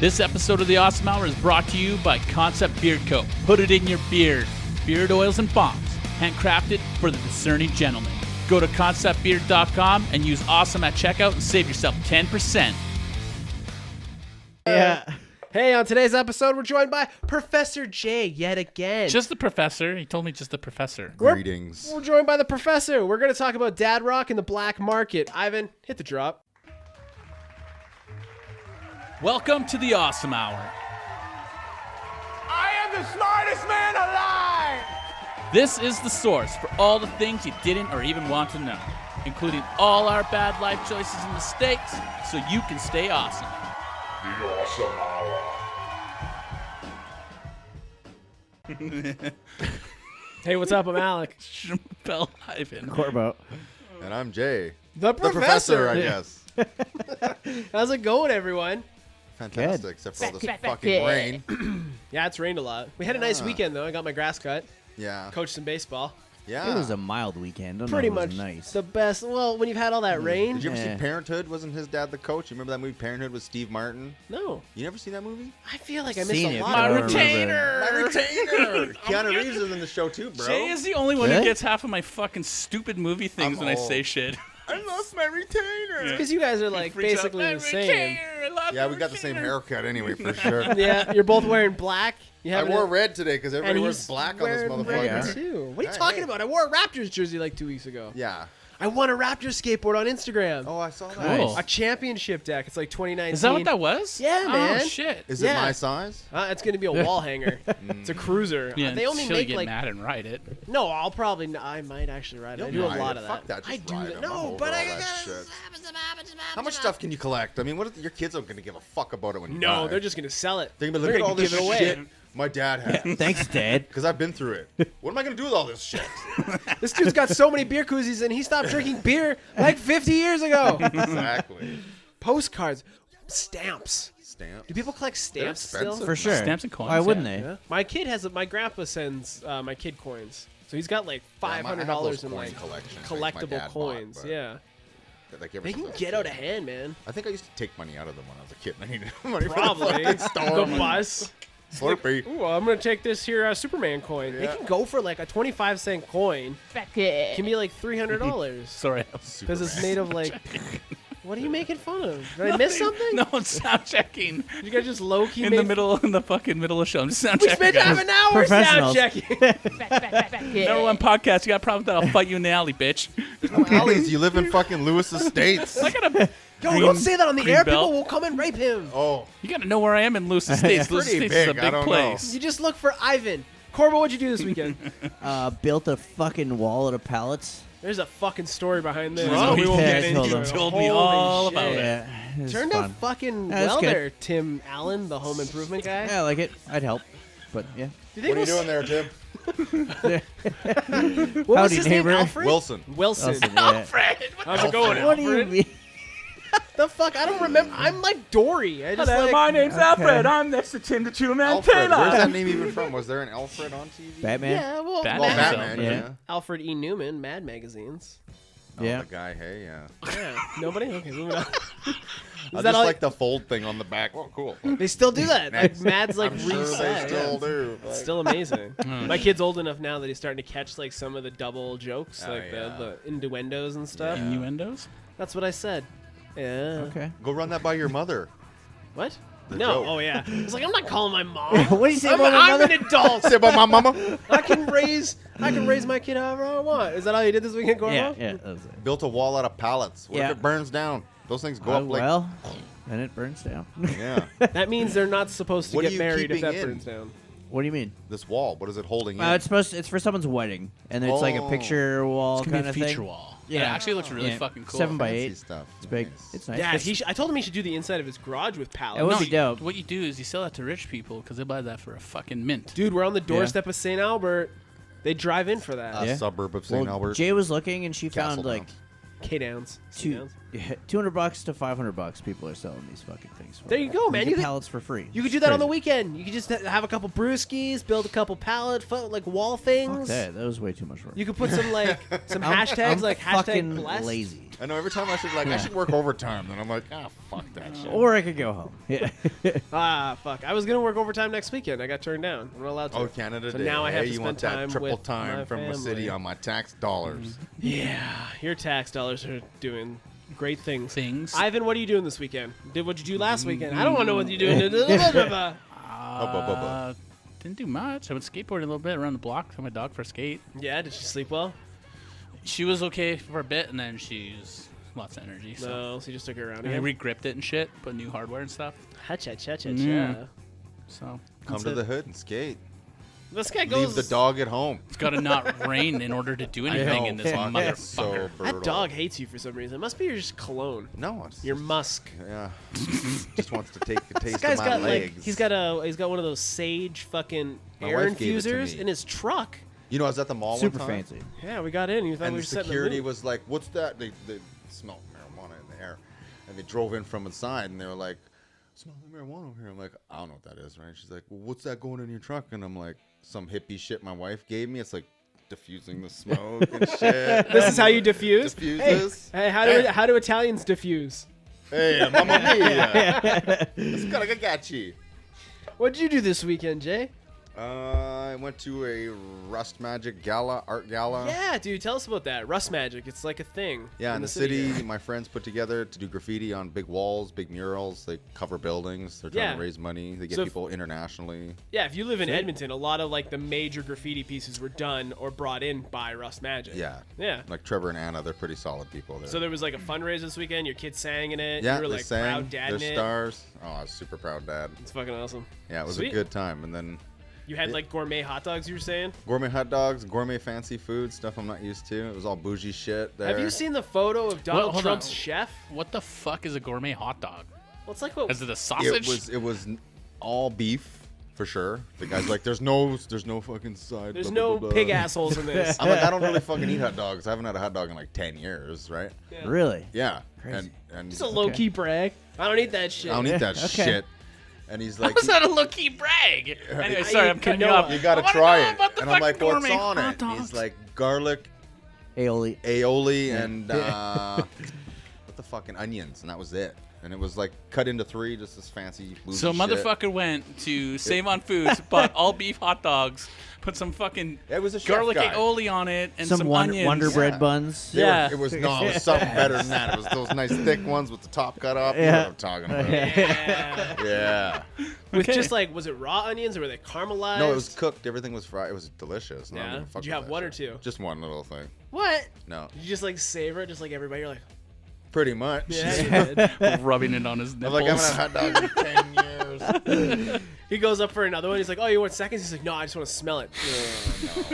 This episode of the Awesome Hour is brought to you by Concept Beard Co. Put it in your beard. Beard oils and bombs, handcrafted for the discerning gentleman. Go to conceptbeard.com and use awesome at checkout and save yourself 10%. Yeah. Hey, on today's episode, we're joined by Professor J yet again. Just the professor. He told me just the professor. Greetings. We're joined by the professor. We're going to talk about dad rock and the black market. Ivan, hit the drop. Welcome to the Awesome Hour. I am the smartest man alive! This is the source for all the things you didn't or even want to know, including all our bad life choices and mistakes, so you can stay awesome. The Awesome Hour. Hey, what's up? I'm Alec. Bell Ivan. Corbo. And I'm Jay. The Professor, I guess. How's it going, everyone? Fantastic, Good. except for all this fucking rain. Yeah, it's rained a lot. We had a nice Yeah. weekend, though. I got my grass cut, Yeah. coached some baseball. Yeah. It was a mild weekend. Don't Pretty know if it much was nice. the best. Well, when you've had all that rain. Did you ever see Yeah. Parenthood? Wasn't his dad the coach? You remember that movie Parenthood with Steve Martin? No. You never seen that movie? I feel like I missed Seen a it, lot but I of don't remember. My retainer! Keanu Reeves is in the show too, bro. Jay is the only one who Really? gets half of my fucking stupid movie things I'm when I old. say shit. I lost my retainer! Because you guys are like Freaks out, basically "My the same. retainer, I lost Yeah, my we got the same retainer." haircut anyway, for sure. Yeah, you're both wearing black. You I have wore red today because and everybody he's wears black on this wearing red motherfucker. too. What are you Yeah, talking hey. about? I wore a Raptors jersey like 2 weeks ago. Yeah. I won a Raptors skateboard on Instagram. Oh, I saw that. Cool. A championship deck. It's like 2019. Is that what that was? Yeah, Oh, man. shit. Is Yeah. it my size? It's going to be a wall hanger. It's a cruiser. Yeah, They only until you make get like mad and write it. no. I might actually ride it. I do a Ride lot it. of Fuck that. that. I Just do ride that. 'em. I'm No, over but all I that got. shit. How much stuff can you collect? I mean, what are your kids aren't going to give a fuck about it when you No, buy. they're just going to sell it. They're gonna be like, look at all give this it away. shit my dad had. Thanks, Dad. Because I've been through it. What am I gonna do with all this shit? This dude's got so many beer koozies, and he stopped drinking beer like 50 years ago. Exactly. Postcards, stamps. Stamp. Do people collect stamps still? expensive. For sure. Stamps and coins, Why wouldn't yeah. they? Yeah. My kid has. My grandpa sends my kid coins, so he's got like $500 in like collectible coins. Yeah, Like ever they since I can was get a out of kid. hand, man. I think I used to take money out of them when I was a kid. I needed money Probably for the fucking the bus. Slurpee. Ooh, I'm gonna take this here Superman coin. They Yeah. can go for like a 25-cent coin. Can be like $300 Sorry. because it's made of like. What are you making fun of? Did I miss something? No, it's sound checking. You guys just low key In the fucking middle of the show. I'm just sound We checking. spent half an hour sound Professionals. checking. Number one podcast. You got a problem with that? I'll fight you in the alley, bitch. No alleys. You live in fucking Lewis Estates. I gotta. Yo, Green- don't say that on the green air. belt. People will come and rape him. Oh, You gotta know where I am in Lewis Estates. Lewis Pretty Estates is a big, I big don't place. You just look for Ivan. Corbo, what'd you do this weekend? Built a fucking wall out of pallets. There's a fucking story behind this. Oh, we won't yeah, get I into told it. him. Told me Holy all shit. about it. Yeah. It was Turned fun. out fucking That was well good. there, Tim Allen, the home improvement guy. Yeah, I like it. I'd help. But yeah. Do you think what are you we'll doing there, Tim? What was Howdy, his neighbor. name? Alfred? Wilson. Wilson. Wilson, yeah. How's it going, What do you Alfred? mean? The fuck? I don't remember. I'm like Dory. I just like. name's Alfred. I'm next to Tim the Two-Man Alfred. Where's that name even from? Was there an Alfred on TV? Batman? Yeah, well, Batman. Well, Mad- Batman. Yeah. Yeah. Alfred E. Newman, Mad Magazines. Oh, Yeah. the guy. Hey, yeah. Yeah. Nobody? Okay, moving on. I Is that just all? like the fold thing on the back. Oh, cool. They still do that. Like Mad's like I'm sure reset. they still yeah. do. It's still amazing. My kid's old enough now that he's starting to catch like some of the double jokes, Oh, like yeah. the innuendos and stuff. Yeah. Innuendos? That's what I said. Yeah. Okay. Go run that by your mother. What? The No. joke. Oh yeah. It's like I'm not calling my mom. What do you say I'm, about my I'm mother? an adult. Say about my mama. I can raise my kid however I want. Is that all you did this weekend, Corbo? Yeah, yeah. That was it. Built a wall out of pallets. What Yeah. if it burns down? Those things go up like. well, then it burns down. Yeah. That means they're not supposed to What are get you married if keeping that in? burns down. What do you mean? This wall. What is it holding in? It's for someone's wedding, and it's like a Oh. picture wall It's gonna kind be of a feature thing. wall. Yeah. It actually looks really Yeah. fucking cool. 7 by Fancy 8. stuff. It's big. Nice. It's nice. Yeah, It's- I told him he should do the inside of his garage with pallets. It would be dope. What you do is you sell that to rich people because they buy that for a fucking mint. Dude, we're on the doorstep of St. Albert. They drive in for that. A Yeah. suburb of St. well, Albert. Jay was looking, and she found Castletown. like K-Downs. $200 to $500. People are selling these fucking things. For. There you go, man. You You get could- pallets for free. You could do It's that on the crazy. weekend. You could just have a couple brewskis, build a couple like wall Fuck things. that. That was way too much work. You could put some like some I'm hashtags I'm like fucking hashtag blessed. lazy. I know every time I should work overtime, then I'm like, fuck that shit. Or I could go home. Yeah. Fuck. I was gonna work overtime next weekend. I got turned down. I'm not allowed to. Oh, Canada So Day. now I have to you spend want that time triple with time my from the city family. on my tax dollars. Yeah, your tax dollars are doing great things. Things. Ivan, what are you doing this weekend? What'd you do last weekend? I don't want to know what you're doing. Didn't do much. I went skateboarding a little bit around the block. Took my dog for a skate. Yeah, did she sleep well? She was okay for a bit, and then she's lots of energy. So No, so you just took her around I again. re-gripped it and shit. Put new hardware and stuff. Ha-cha-cha-cha-cha. Yeah. So Come to the hood and skate. This guy goes. Leave the dog at home. it's got to not rain in order to do anything in this fuck, motherfucker. it's so brutal. That dog hates you for some reason. It must be your just cologne. No, it's Your just- musk. Yeah. Just wants to take a This taste guy's of my got legs. like he's got one of those Sage fucking My air wife gave it to infusers me. in his truck. You know, I was at the mall Super one time, fancy. Yeah, we got in. You thought and we the were setting security the mood. was like, "What's that?" They smelled marijuana in the air, and they drove in from inside, and they were like, "Smell the marijuana over here." I'm like, "I don't know what that is, right?" She's like, "Well, what's that going in your truck?" And I'm like, "Some hippie shit my wife gave me. It's like diffusing the smoke and shit." This is how you diffuse. Diffuses. Hey, how do Italians diffuse? Hey, mamma mia! Scalagagacci. What'd you do this weekend, Jay? I went to a Rust Magic gala, art gala. Yeah, dude, tell us about that. Rust Magic. It's like a thing. Yeah, in the city, here. my friends put together to do graffiti on big walls, big murals. They cover buildings. They're trying Yeah. to raise money. They get So if- people internationally. Yeah, if you live in Edmonton, a lot of like the major graffiti pieces were done or brought in by Rust Magic. Yeah. Yeah. Like Trevor and Anna, they're pretty solid people. There. So there was like a fundraiser this weekend. Your kids sang in it. yeah, You were they like sang. proud dad They're in it. stars. Oh, I was super proud dad. It's fucking awesome. Yeah, it was Sweet. a good time. And then You had like gourmet hot dogs. You were saying. gourmet hot dogs, gourmet fancy food, stuff I'm not used to. It was all bougie shit there. Have you seen the photo of Donald hold Trump's on. chef? What the fuck is a gourmet hot dog? Well, it's like what? Is it a sausage? It was all beef for sure. The guy's like, there's no fucking side. There's blah, no blah, blah, pig blah." assholes in this. I'm like, I don't really fucking eat hot dogs. I haven't had a hot dog in like 10 years, right? Really? Yeah. Crazy. And It's a low key brag. I don't eat that shit. I don't eat that Okay. shit. And he's How like, is that a low-key brag? Anyway, sorry, I'm cutting you canola. off. you gotta I wanna try know it. about the And I'm like, fucking what's gourmet on hot it? dogs. He's like, garlic, Aioli. aioli, and what the fucking onions, and that was it. And it was like cut into three, just this fancy bougie So shit. motherfucker went to Save on Foods, bought all beef hot dogs, put some fucking It was a chef garlic guy. aioli on it, and Some some Wonder onions. Bread Yeah. buns. They were- Yeah. it was something better than that. It was those nice thick ones with the top cut off. You know Yeah. what I'm talking about. Yeah. Yeah. With Okay. just like, was it raw onions or were they caramelized? No, it was cooked. Everything was fried. It was delicious. No, I Yeah? didn't fuck Did you with have that one or shit. two? Just one little thing. What? No, Did you just like savor it, just like everybody? You're like, pretty much. yeah, you did. rubbing it on his I'm nipples. like, I haven't had a hot dog in 10 years. He goes up for another one. He's like, "Oh, you want seconds?" He's like, "No, I just want to smell it."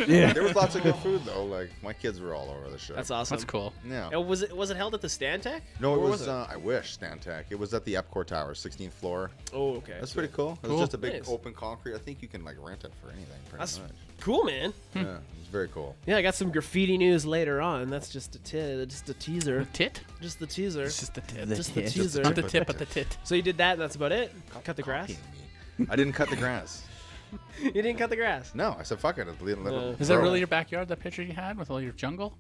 Yeah. There was lots of good food though. Like my kids were all over the show. That's awesome. That's cool. Yeah. And was it held at the Stantec? No, it Or was. I wish Stantec. It was at the Epcor Tower, 16th floor. Oh, okay. That's pretty cool. It was Cool. just a big Nice. open concrete. I think you can like rent it for anything. Pretty That's much. cool, man. Yeah, it was very cool. Yeah, I got some graffiti news later on. That's just a teaser. Tit? Just the teaser. It's just the tit. Just the tit. teaser. Not the tip, but the tit. So you did that, and that's about it. Cut the grass. Copying me. I didn't cut the grass. You didn't cut the grass. No, I said fuck it. Let it Is that grow. really your backyard? That picture you had with all your jungle?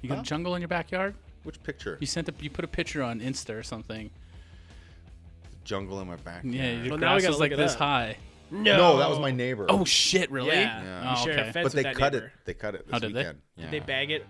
You got Huh? jungle in your backyard? Which picture? You put a picture on Insta or something. Jungle in my back. Yeah, your Well, now we grass gotta is like look it this up. high. No, that was my neighbor. Oh shit! Really? Yeah. Yeah. You Oh, share a okay. fence but they with that cut neighbor. it. They cut it this Oh, did they? weekend. Yeah. Did they bag it?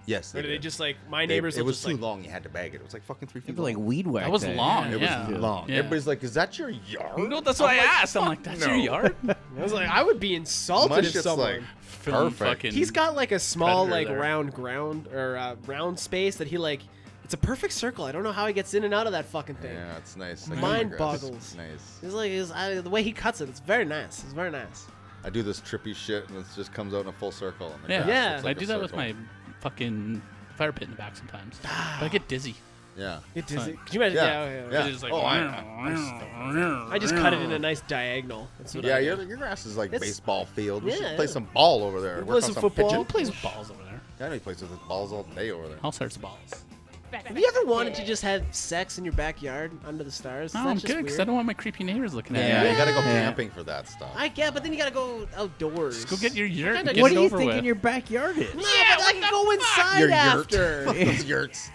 Yes. Or did they did. just like my They- neighbors? It will was just too like, long. You had to bag it. It was like fucking 3 feet People like long. weed whack. That was long. It Yeah. was long. Yeah. Everybody's like, "Is that your yard?" No, that's what I asked. I'm like, that's no. your yard? I was like, I would be insulted My if shit's someone. like Film perfect. fucking- He's got like a small Predator like there. round ground or round space that he like. It's a perfect circle. I don't know how he gets in and out of that fucking thing. Yeah, it's nice. I cut Mind my grass. boggles. It's nice. It's like the way he cuts it. It's very nice. It's very nice. I do this trippy shit and it just comes out in a full circle. And the Yeah, grass Yeah. looks like I do a that with circle. my fucking fire pit in the back sometimes. But I get dizzy. Yeah. It Fine. dizzy. Could you imagine? Yeah. Yeah. Yeah. It's like, Oh, I just cut it in a nice diagonal. That's what Yeah, I do. your grass is like It's- baseball field. We Yeah, should play yeah. some ball over there. We'll Work play on some some football. Who pitching. plays with balls over there? I know he plays with his balls all day over there. All sorts of balls. Have you ever wanted to just have sex in your backyard under the stars? No, I'm good because I don't want my creepy neighbors looking at Yeah, me. you gotta go camping for that stuff. I get, but then you gotta go outdoors. Just go get your yurt and What get What it do you over think with. in your backyard is? No, but I can go inside Your yurt. after. Those yurts.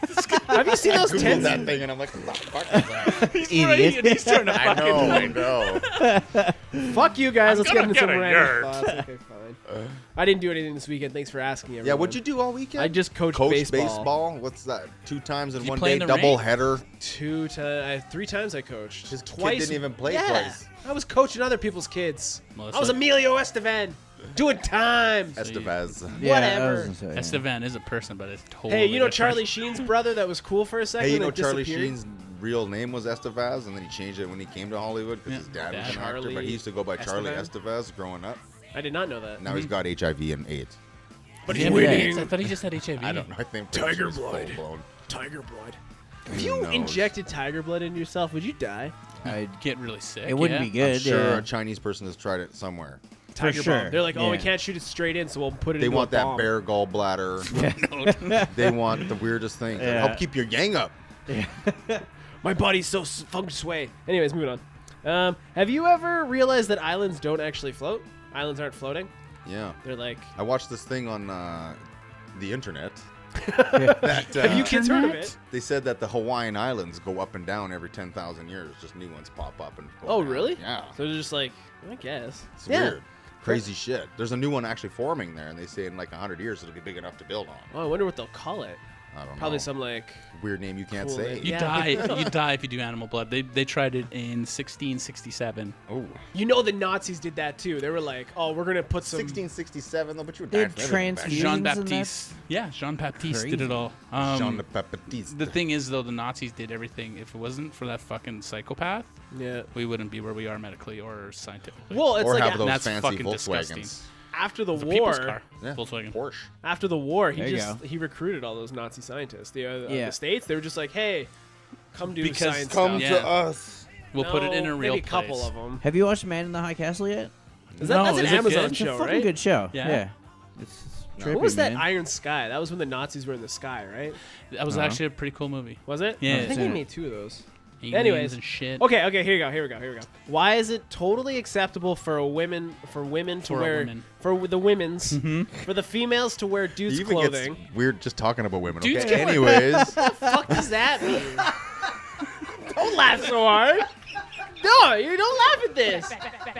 Have you seen those Googled tents? that thing and I'm like, what the fuck is that? He's right, and he's trying to I fucking know. Fuck you guys. I'm Let's get gonna into some get a random yurt. thoughts. Okay, fine. I didn't do anything this weekend. Thanks for asking, everyone. Yeah, what'd you do all weekend? I just coached Coached baseball. What's that? 2 times in Did you one play day? in the Double rain? header? 3 times I coached. His kid Twice. didn't even play yeah. twice. I was coaching other people's kids. Well, that's I was like- Emilio Estevez. Doing time. Estevez. Yeah, I Whatever. was gonna say, Estevan is a person, but it's totally Hey, you know different. Charlie Sheen's brother that was cool for a second? Hey, you know that Charlie disappeared? Sheen's real name was Estevez, and then he changed it when he came to Hollywood because Yeah. his dad was Dad. an actor, but Charlie he used to go by Charlie Estevan? Estevez growing up. I did not know that. Now he's got HIV and AIDS. But Yeah, he's but winning. I thought he just had HIV. I don't know. I think Tiger it's blood. full-blown. Tiger blood. Who If you knows? injected tiger blood into yourself, would you die? I'd- Get really sick. it wouldn't yeah. be good. I'm sure yeah. a Chinese person has tried it somewhere. Tiger sure. bomb. They're like, oh, we Yeah. can't shoot it straight in, so we'll put it They into want a that bomb. bear gallbladder. They want the weirdest thing. Yeah. Help keep your yang up. My body's so feng shui. Anyways, moving on. Have you ever realized that islands don't actually float? Islands aren't floating. Yeah. They're like, I watched this thing on the internet. that, have you kids heard of it? They said that the Hawaiian Islands go up and down every 10,000 years. Just new ones pop up and go Oh, down. really? Yeah. So they're just like, I guess. It's weird. Crazy shit. There's a new one actually forming there, and they say in like 100 years it'll be big enough to build on. Oh, I wonder what they'll call it. I don't know. Probably some like. weird name you can't Cool say. name. You Yeah. die. You die if you do animal blood. They tried it in 1667. Oh. You know the Nazis did that too. They were like, oh, we're gonna put some. 1667 though, but you were They dying had from everything back transfusions Jean and Baptiste. Yeah, Jean Baptiste did Crazy. it all. then. Jean Baptiste. The thing is, though, the Nazis did everything. If it wasn't for that fucking psychopath, Yeah. we wouldn't be where we are medically or scientifically. Well, it's or like have those That's fancy fucking Volkswagens. disgusting. after the It's a people's war. car. Yeah. Volkswagen. Porsche. After the war, There you he recruited all those Nazi scientists. The Yeah. States, they were just like, hey, come do Because science come stuff. to to us. We'll put it in a No, real maybe a couple place. of them. Have you watched Man in the High Castle yet? Is No, that's an is it Amazon good? It's a show, fucking right? good show. Yeah. It's No. trippy, What was that man. Iron Sky? That was when the Nazis were in the sky, right? That was actually a pretty cool movie. Was it? Yeah. I think Yeah. we made 2 of those. Aliens Anyways. and shit. Okay, here we go. Why is it totally acceptable for women to For a wear woman. for the women's for the females to wear It dudes even clothing? gets weird just talking about women. Dudes Okay. can- Anyways, What the fuck does that mean? Don't laugh so hard. No, you don't laugh at this.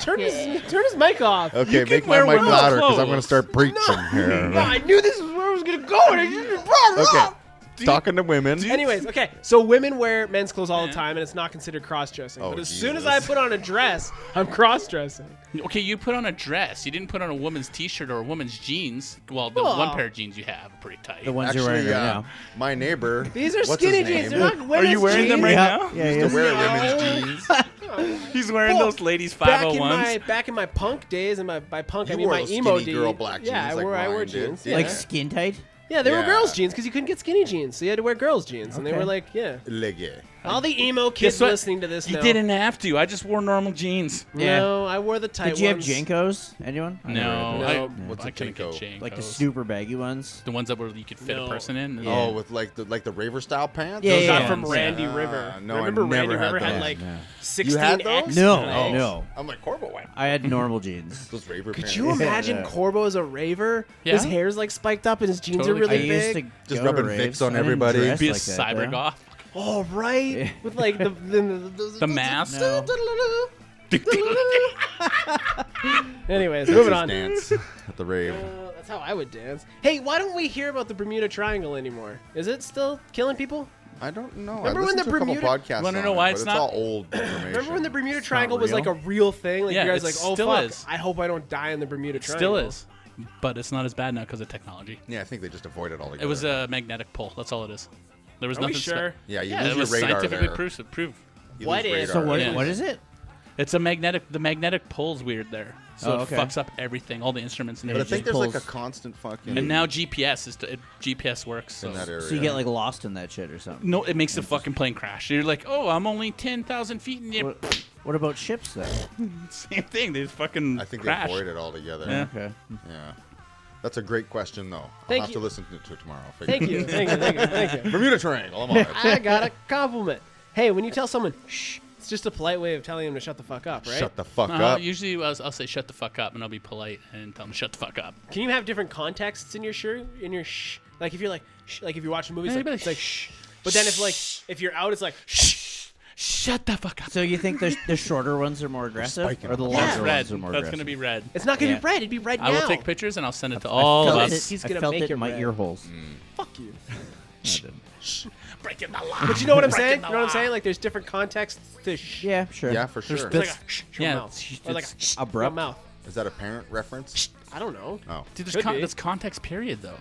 Turn his mic off. okay, can make my wear mic women's louder because I'm clothes. going to start preaching here. No, I knew this is where I was gonna go, and I just brought it Okay, up. talking to women. Anyways, okay, so women wear men's clothes all the Yeah. time, and it's not considered cross-dressing. Oh, but as soon as I Jesus. put on a dress, I'm cross-dressing. Okay, you put on a dress. You didn't put on a woman's t-shirt or a woman's jeans. Well, the Well- one pair of jeans you have are pretty tight. The ones you're wearing Actually, right now. my neighbor. These are what's skinny his jeans. name? They're not women's you wearing them jeans. right Yeah, now? yeah, Used yeah. to wear No. women's jeans. He's wearing Well, those ladies Back 501s. in my punk days, and by punk I You mean wore my those emo skinny days. girl black Yeah, jeans like I wore Ryan did. jeans. Yeah. Like skin tight? Yeah, they were Yeah. girls' jeans because you couldn't get skinny jeans, so you had to wear girls' jeans, and they Okay. were like, yeah. Leggy. All the emo kids Guess what? listening to this You now. didn't have to. I just wore normal jeans. Yeah. No, I wore the tight Did you have ones. JNCOs? Anyone? I never No, had No. I, What's I a couldn't Jenko? get Jenko. Like the super baggy ones? The ones that were you could fit No. a person in. Yeah. Oh, with like the Raver style pants. Yeah, Those yeah, are from yeah. Randy Ah, River. no, I Remember never Randy had River had those. like No. 16X those? No, legs? no. I'm like Corbo went. I had normal jeans. Those Raver Could pants. you imagine Yeah. Corbo as a raver? Yeah. His hair's like spiked up and his jeans Totally. are I really used big. to Just go to rubbing raves. Vicks on I didn't everybody. dress Be a like that, cyber though. goth. Oh, right. Yeah. With like the mask? No. Anyways, moving on. Dance at the rave. That's how I would dance. Hey, why don't we hear about the Bermuda Triangle anymore? Is it still killing people? I don't know. Remember I when listened the to a couple Bermuda- podcasts. Wanna on know it, why but it's it's not- all old information. Remember when the Bermuda It's Triangle not was like a real. real thing? Like Yeah, you guys it like, oh still fuck, is. I hope I don't die in the Bermuda It Triangle. still is, but it's not as bad now because of technology. Yeah, I think they just avoided all together. It was a magnetic pull. That's all it is. There was Are we nothing. sure? Yeah, you Yeah, lose it your was radar scientifically there. proved. You What lose is- So radar. what, Yeah. what is it? It's a magnetic. The magnetic pull's weird there, so Oh, it okay. fucks up everything, all the instruments and But I everything. think there's like a pulls- constant fucking. And now GPS GPS works. So. in that area. So you get like lost in that shit or something. No, it makes the fucking plane crash. You're like, oh, I'm only 10,000 feet in the air. What about ships though? Same thing. They just fucking I think crash. they avoid it altogether. Yeah. Okay. Yeah. That's a great question, though. Thank I'll have you. to listen to it tomorrow. Thank you. Thank you. Bermuda Triangle. I'm on it. I got a compliment. Hey, when you tell someone, shh, it's just a polite way of telling them to shut the fuck up, right? Shut the fuck up. Usually I'll say shut the fuck up, and I'll be polite and tell them to shut the fuck up. Can you have different contexts in your shh? Like if you're like, shh, like if you're watching movies, Yeah, like, you'd be it's like shh. But then if you're out, it's like shh. Shut the fuck up. So you think the shorter ones are more aggressive, spiking or the them. longer It's red. ones are more That's aggressive? gonna be red. It's not gonna Yeah. be red. It'd be red I now. will take pictures and I'll send it to I all of felt us. it- He's I gonna felt make it it in my red. ear holes. Fuck you. I didn't. Breaking the law. But you know what I'm Breaking saying? the You know what I'm law. saying? Like there's different contexts to shh. Yeah, sure. Yeah, for sure. It's like a shh, your Yeah, mouth. it's- Or like it's a abrupt. mouth. Is that a parent reference? I don't know. Oh. Dude, Could be. there's context period though.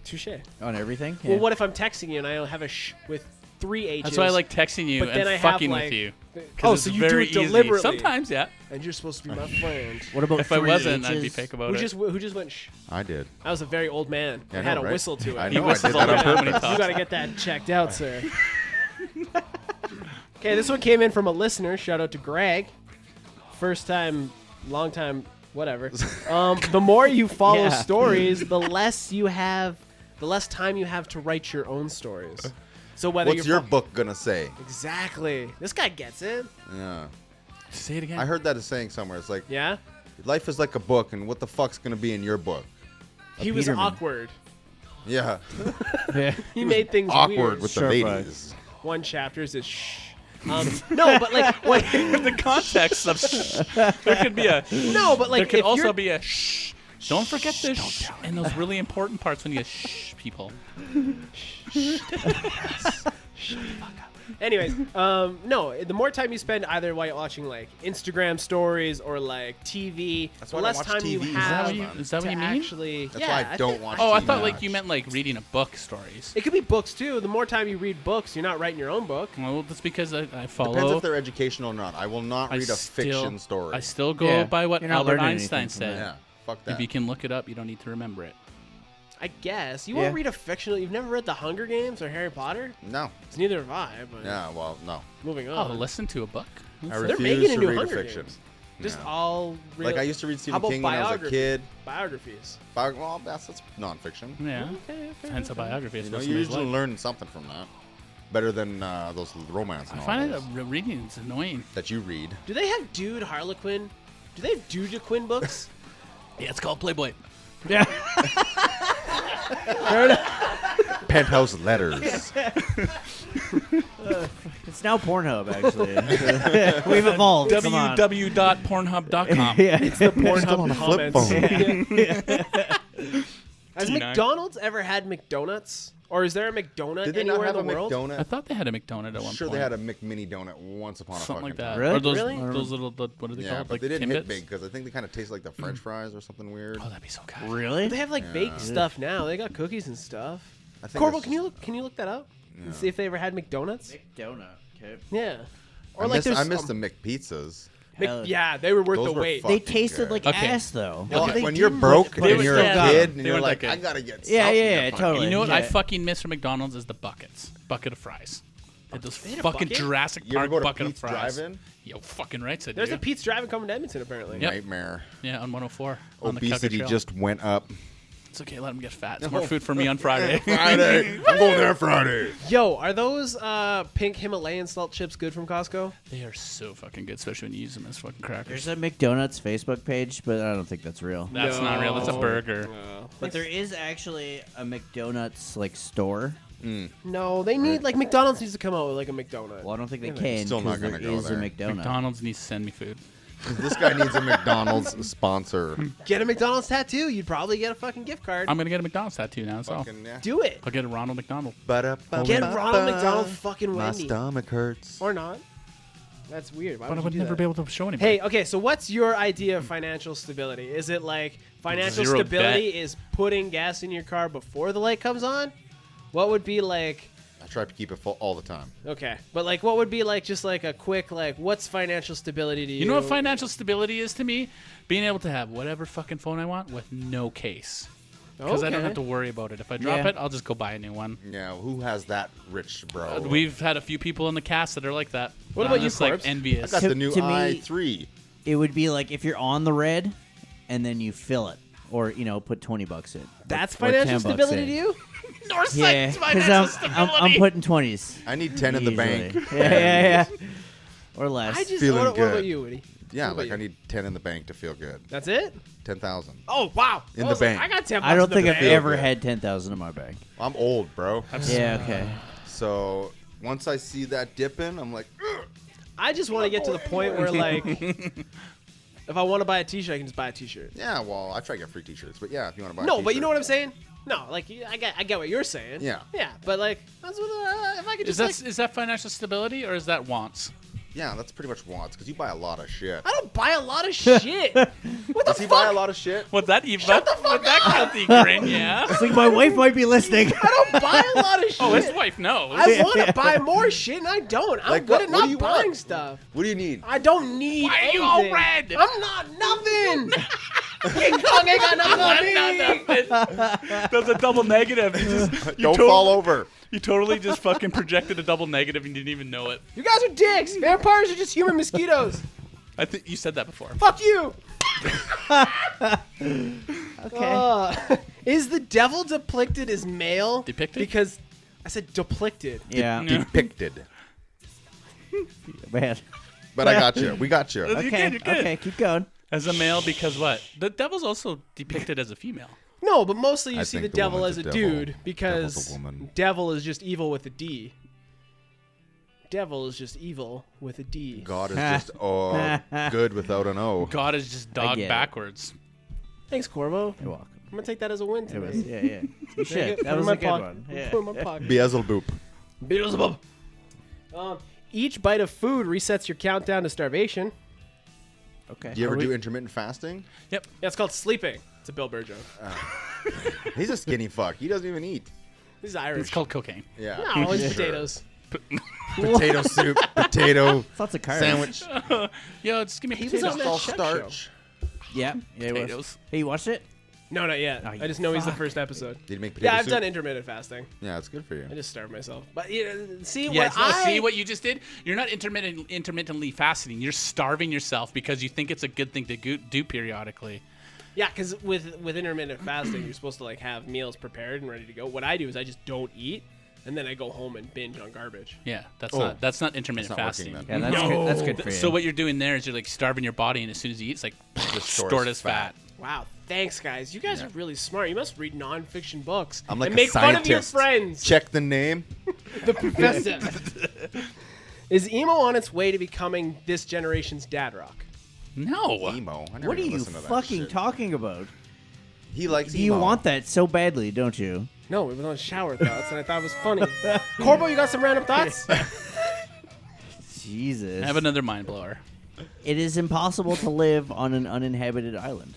Touche. On everything. Well, Yeah. what if I'm texting you and I have a shh with 3 H's? That's why I like texting you But then and I have, fucking like- with you. 'Cause Oh, it's so you do very it easy. deliberately. Sometimes, yeah. And you're supposed to be my friend. What about If I 3 wasn't, I'd be H's? fake about Who it. just went shh? I did. I was a very old man. Yeah, I had know, a right? whistle to it. I He know. I whistles did all that the on time when he purpose. talks. You got to get that checked out, sir. Okay, this one came in from a listener. Shout out to Greg. First time, long time, whatever. The more you follow Yeah. stories, the less time you have to write your own stories. So whether What's you're your book gonna say? Exactly. This guy gets it. Yeah. Say it again. I heard that as saying somewhere. It's like Yeah? life is like a book, and what the fuck's gonna be in your book? He was Peterman. awkward. Yeah. Yeah. He made things Awkward weird. with the Sure, ladies. One chapter is shh. No, but like what? the context of shh. There could be a. No, but like There could if also you're- be a shh. Don't forget the shh and those really important parts when you shh people. Anyways, no. The more time you spend either while watching like Instagram stories or like TV, That's the why I less don't time watch you TV. Is have that what you- is that what to you mean? actually. That's yeah, why I don't think- watch Oh, I TV thought like much. you meant like reading a book stories. It could be books too. The more time you read books, you're not writing your own book. Well, that's because I follow. Depends if they're educational or not. I will not I read a still- fiction story. I still go Yeah, by what you're not Albert learning Einstein anything from said. Yeah. Fuck that. If you can look it up, you don't need to remember it. I guess you Yeah. won't read a fictional. You've never read The Hunger Games or Harry Potter. No. It's neither have I. But Yeah. Well, no. moving Oh, on. listen to a book. I They're refuse making to a new read Hunger a fiction. Games. Just Yeah. all real, Like I used to read How Stephen about King when I was a biography? kid. biographies. Well, that's nonfiction. Yeah. Okay, Hence a biography. It's You know, supposed you to make usually life. learn something from that. Better than those romance I novels find it reading it's annoying. that you read. Do they have Dude Harlequin? Do they have Dude Quinn books? Yeah, it's called Playboy. Yeah. Penthouse letters. It's now Pornhub, actually. We've evolved. Come on. www.pornhub.com. Yeah. It's the Pornhub Still on a flip comments. phone. Has T9. McDonald's ever had McDonuts? Or is there a McDonut Did they anywhere not have in the a world? I McDonut? thought they had a McDonut at one I'm sure point. they had a McMini donut once upon a something fucking like that. time. Really? Or those Really? those little what are they Yeah, called? but Like they didn't hit Timbits? big because I think they kind of taste like the French fries or something weird. Oh, that'd be so good. Really? They have like baked stuff now. They got cookies and stuff. I think Corbo, that's- can you look that up? And see if they ever had McDonald's? Donut. Okay. Yeah. Or I like miss, there's I miss the McPizzas. Hell- yeah, they were worth Those the were wait. fucking They tasted good. like Okay. ass, though. Well, they when you're didn't, broke but they and were you're still a good. kid and They you're weren't like, that I good. gotta get Yeah, something yeah, to yeah, fucking totally. You know what Yeah. I fucking miss from McDonald's is the buckets. Bucket of fries. They had those had a fucking bucket? Jurassic You ever Park go to bucket Pete's of fries. Drive-In? Yo, fucking right, said There's you. a Pete's Drive-In coming to Edmonton, apparently. Yep. Nightmare. Yeah, on 104. On the Calgary Obesity Trail. just went up. It's okay, let them get fat. It's more food for me on Friday. Friday. I'm going there Friday. Yo, are those pink Himalayan salt chips good from Costco? They are so fucking good, especially when you use them as fucking crackers. There's a McDonald's Facebook page, but I don't think that's real. That's not real. That's a No. burger. But there is actually a McDonald's like store. No, they need like McDonald's needs to come out with like a McDonald's. Well, I don't think they Yeah, can. still not 'cause there gonna go is there. a McDonald's. McDonald's needs to send me food. This guy needs a McDonald's sponsor. Get a McDonald's tattoo. You'd probably get a fucking gift card. I'm gonna get a McDonald's tattoo now. So Fucking, yeah. Do it. I'll get a Ronald McDonald. Get Ronald McDonald fucking My Wendy. stomach hurts. Or not. That's weird. Why But I would would you do never that? be able to show anybody. Hey, okay, so what's your idea of financial stability? Is it like financial Zero stability debt. is putting gas in your car before the light comes on? What would be like, I try to keep it full all the time. okay, but like what would be like just like a quick, like, what's financial stability to you? You know what financial stability is to me? Being able to have whatever fucking phone I want with no case. Because I don't Okay. have to worry about it. If I drop Yeah. it, I'll just go buy a new one. Yeah, who has that rich bro? We've had a few people in the cast that are like that. What I'm about you, just like Corbs? I envious. got To- the new to me- i3. It would be like if you're on the red, and then you fill it. or put $20 in. That's Or financial 10 bucks stability in. to you? Yeah, Northsight's because financial I'm stability. putting 20s. I need 10 in the bank. usually. Yeah. Or less. I just. Feeling what good. about you, Woody? Yeah, What about like you? I need 10 in the bank to feel good. That's it? 10,000. Oh wow! In I the was like, bank. I got 10. I don't think I've bank. ever good. had 10,000 in my bank. I'm old, bro. Yeah, okay. So once I see that dipping, I'm like, "Ugh." I just want to get to the point where like, if I want to buy a T-shirt, I can just buy a T-shirt. yeah, well, I try to get free t-shirts. But yeah, if you want to buy a No, t-shirt. but you know what I'm saying? No, like I get what you're saying. Yeah. Yeah, but like that's what if I could Is just that is that financial stability or is that wants? Yeah, that's pretty much wants, because you buy a lot of shit. I don't buy a lot of shit. What the Does he buy a fuck? lot of shit? What that even? What that guilty grin? Yeah. It's like my wife might be listening. I don't buy a lot of shit. Oh, his wife knows. I want to buy more shit, and I don't. I'm Like good what? at What not do you buying want? stuff. What do you need? I don't need Why are anything. you all red? I'm not nothing. King Kong ain't got nothing on me. That's a double negative. You just Don't fall over. You totally just fucking projected a double negative and you didn't even know it. You guys are dicks. Vampires are just human mosquitoes. I think you said that before. Fuck you. Okay. Is the devil depicted as male? Depicted? Because I said depicted. Yeah. Depicted. Man. But I got you. We got you. You're Okay. good, you're good. Okay. Keep going. As a male, because what? The devil's also depicted as a female. No, but mostly you I see the think the devil woman's as a a devil. dude because Devil's a woman. devil is just evil with a D. Devil is just evil with a D. God is just good without an O. God is just dog get it. backwards. Thanks, Corvo. You're welcome. I'm gonna take that as a win It today. was. Yeah. You Take should. it, That put it was in a good my one. pocket. Yeah. Put it in my pocket. Beelzebub. Beelzebub. Each bite of food resets your countdown to starvation. Okay. Do you ever Are we- do intermittent fasting? Yep. Yeah, it's called sleeping. It's a Bill Burr joke. He's a skinny fuck. He doesn't even eat. This is Irish. It's called cocaine. Yeah. no, it's Sure. potatoes. Potato soup, potato Lots of carbs. sandwich, Yo, just give me was potatoes. on that all Chef starch. Yeah. Yeah. It was. Potatoes. Hey, you watched it? No, not yet. Oh, you I just know he's the fuck. first episode. Did you make potato Yeah, I've soup? done intermittent fasting. Yeah, it's good for you. I just starved myself. But see Yeah, what I see what you just did? You're not intermittently fasting. You're starving yourself because you think it's a good thing to do periodically. Yeah, because with intermittent fasting, you're supposed to like have meals prepared and ready to go. What I do is I just don't eat, and then I go home and binge on garbage. Yeah, that's Oh. not intermittent That's not fasting. working Yeah. then. That's No. good. That's good for you. So what you're doing there is you're like starving your body, and as soon as you eat, it's like stored as fat. Wow, thanks guys. You guys are really smart. You must read nonfiction books I'm like and a make fun of your scientist. friends. Check the name. The professor. Is emo on its way to becoming this generation's dad rock? No. Emo. I never What are even you listened to that fucking shit. talking about? He likes You emo. want that so badly, don't you? No, it was on shower thoughts, and I thought it was funny. Corbo, you got some random thoughts? Jesus. I have another mind blower. It is impossible to live on an uninhabited island.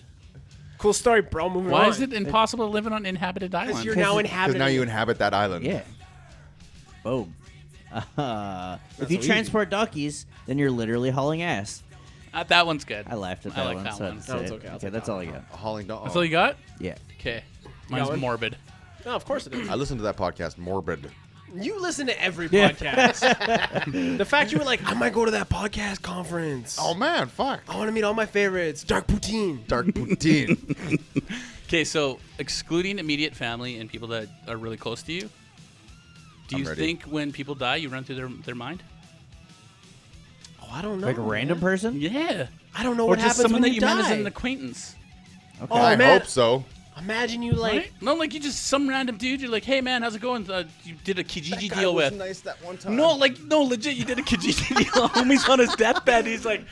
Cool story, bro. Moving Why on. is it impossible to live on an inhabited Because island? you're now Because Because inhabiting. now you inhabit that island. Yeah. Boom. If so you easy. transport duckies, then you're literally hauling ass. That one's good. I laughed at I that like one. that so one. that's That one's it. okay, I'll Okay, take that's that all I one. got. Hauling dog. That's all you got? Yeah. Okay. Mine's Going? morbid. No, of course it is. I listened to that podcast, Morbid. You listen to every podcast. The fact you were like, I might go to that podcast conference. Oh man, fuck. I want to meet all my favorites. Dark Poutine. Dark Poutine. Okay, so excluding immediate family and people that are really close to you, do I'm you ready. think when people die, you run through their mind? Oh, I don't know. Like a random person? Yeah. I don't know Or what just happens someone when that you you met die. as an acquaintance. Okay. Oh, I man. hope so. Imagine you like. Right? No, like you just some random dude. You're like, hey man, how's it going? You did a Kijiji deal with. nice that one time. No, legit, you did a Kijiji deal. Homie's on his deathbed. He's like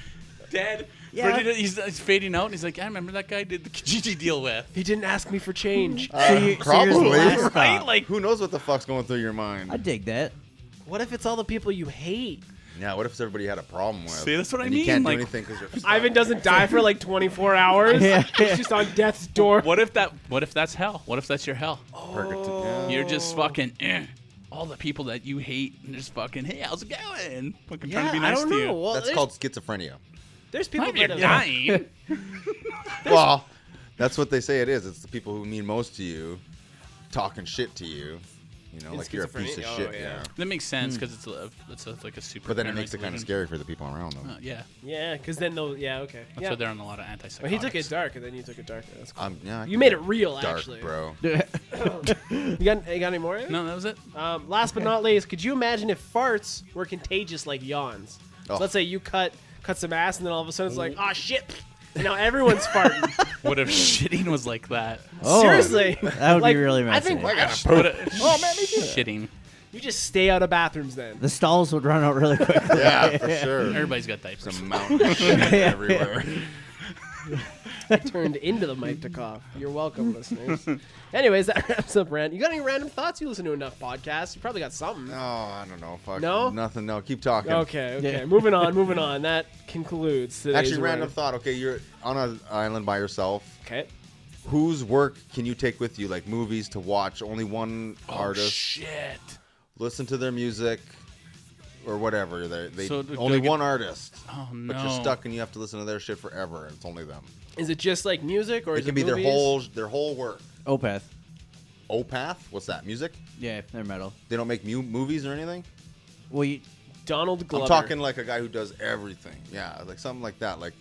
dead. Yeah. He's fading out, and he's like, I remember that guy I did the Kijiji deal with. He didn't ask me for change. So you- so probably. yours last Right? thought. Like, Who knows what the fuck's going through your mind? I dig that. What if it's all the people you hate? Yeah, what if everybody had a problem with? See, that's what I and mean, You can't like- do anything because you're stuck. Ivan doesn't die for like 24 hours. Yeah. He's just on death's door. what if that's hell? What if that's your hell? Purgatory. Yeah. You're just fucking all the people that you hate, and just fucking, hey, how's it going? Fucking trying Yeah, to be nice I don't to know. you. Well, That's there's, called schizophrenia. there's people Not if you're that have, dying. Well, that's what they say it is. It's the people who mean most to you, talking shit to you, You know, In like you're a piece of schizophrenia? shit. Oh, yeah. yeah. That makes sense because it's like a super. But then it paranoid makes it kind of delusion. scary for the people around them. Yeah, Yeah, because then they'll. Yeah, okay. that's yeah. why they're on a lot of antipsychotics. Well, he took it dark, and then you took it darker. That's cool. Yeah, I You can made get it real, dark, actually. bro. You got any more? No, that was it. Last but not least, could you imagine if farts were contagious like yawns? Oh. So let's say you cut some ass, and then all of a sudden it's like, oh shit! And now everyone's farting. What if shitting was like that? Oh, Seriously, that would Like, be really I messy. think What if shitting? you just stay out of bathrooms then. The stalls would run out really quickly. Yeah, for sure. Everybody's got diapers. Some mountain of shit everywhere. I turned into the mic to cough. You're welcome, listeners. Anyways, that wraps up Rand. You got any random thoughts? You listen to enough podcasts. You probably got something. No, I don't know. Fuck. No? Nothing. No. Keep talking. Okay. Yeah. Moving on. That concludes today's Actually, random rant. thought. Okay, you're on an island by yourself. Okay. Whose work can you take with you, like movies, to watch? Only one Oh artist. shit! Listen to their music, or whatever. They So, do only I get- one artist. Oh no! But you're stuck and you have to listen to their shit forever. And it's only them. Is it just like music, or It is can it be movies? their whole work. Opeth. Opath? What's that? Music? Yeah, they're metal. They don't make movies or anything? Well, you, Donald Glover. I'm talking like a guy who does everything. Yeah, like something like that. Like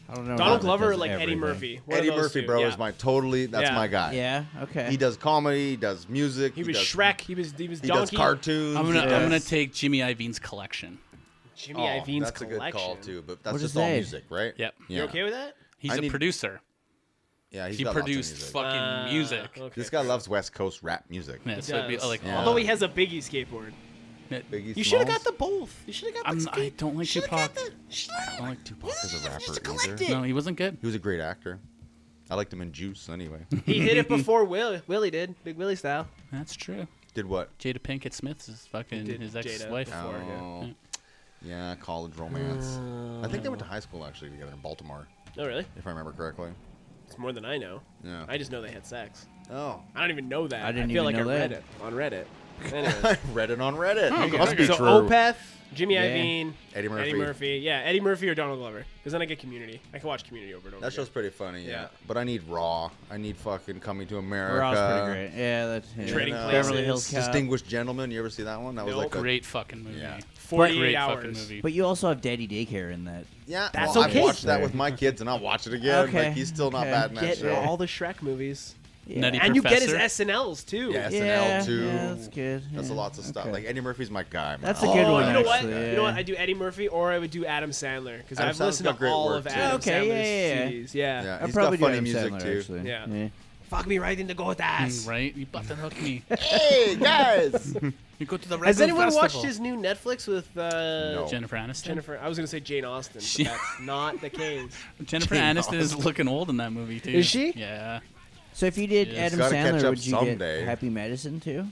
I don't know. Donald about Glover or does like Eddie everything. Murphy. One of Eddie those Murphy, two, bro, yeah. is that's Yeah. my guy. Yeah. Okay. He does comedy, he does music. He was does, Shrek. He was He does Donkey. cartoons. I'm he gonna does- take Jimmy Iovine's collection. Jimmy Oh, Iovine's that's collection. a good call too, but that's What'd just you all say? music, right? Yep. Yeah. You okay with that? He's I a need- producer. Yeah, he's He got lots of produced music. fucking music. Okay. This guy loves West Coast rap music. Yeah, so it'd be Does. like, Yeah. Although he has a Biggie skateboard. Biggie You should have got Smalls? the both. You should have got the I don't like Should've Tupac. got the- I don't like Tupac as a rapper just either. collect it. No, he wasn't good. He was a great actor. I liked him in Juice anyway. He did it before Willie did. Big Willie style. That's true. Did what? Jada Pinkett Smith's is fucking Did his Jada ex-wife. before. Oh, yeah, college romance. I think they went to high school actually together in Baltimore, Oh, really? if I remember correctly. It's more than I know. Yeah. I just know they had sex. Oh. I don't even know that. I didn't feel even like know I read that. it on Reddit. Anyways. I read it on Reddit. okay. Must be so true. Opeth, Jimmy Yeah. Iovine, Eddie Murphy. Eddie Murphy. Yeah, Eddie Murphy or Donald Glover. Because then I get Community. I can watch Community over and over That again. show's pretty funny, yeah. Yeah. But I need Raw. I need fucking Coming to America. Raw's pretty great. Yeah, that's yeah. Trading Beverly Hills Places. Cop. Distinguished Gentleman. You ever see that one? That was Nope. like a Great fucking movie. Yeah. 48 Great hours. fucking movie. But you also have Daddy Daycare in that. Yeah, That's well, okay. I've watched that There. with my kids, and I'll watch it again. Okay, Like he's still not okay. bad in that Get show. all the Shrek movies. Yeah. Nutty And you get his Professor. SNLs too. Yeah, Yeah, SNL too. yeah, that's good. That's a yeah. lots of stuff. Okay. Like Eddie Murphy's my guy. Man. That's a Oh, good one, You know what? actually, You know what? yeah. I do Eddie Murphy or I would do Adam Sandler because Adam I've Sandler's listened got to great all work, of too. Adam Okay, Sandler's yeah. CDs. Yeah. Yeah, I'd he's probably got funny do Adam music Sandler, too. Actually. Yeah. Fuck me right in the goat ass. Right? You button hook me. Hey guys! You go to the Has Red anyone Bull watched Festival. his new Netflix with No. Jennifer Aniston? Jennifer? I was gonna say Jane Austen, She- but that's not the case. Jennifer Jane Aniston is Austen. looking old in that movie too. Is she? Yeah. So if you did Yes. Adam Gotta catch Sandler, up would you someday. get Happy Madison too?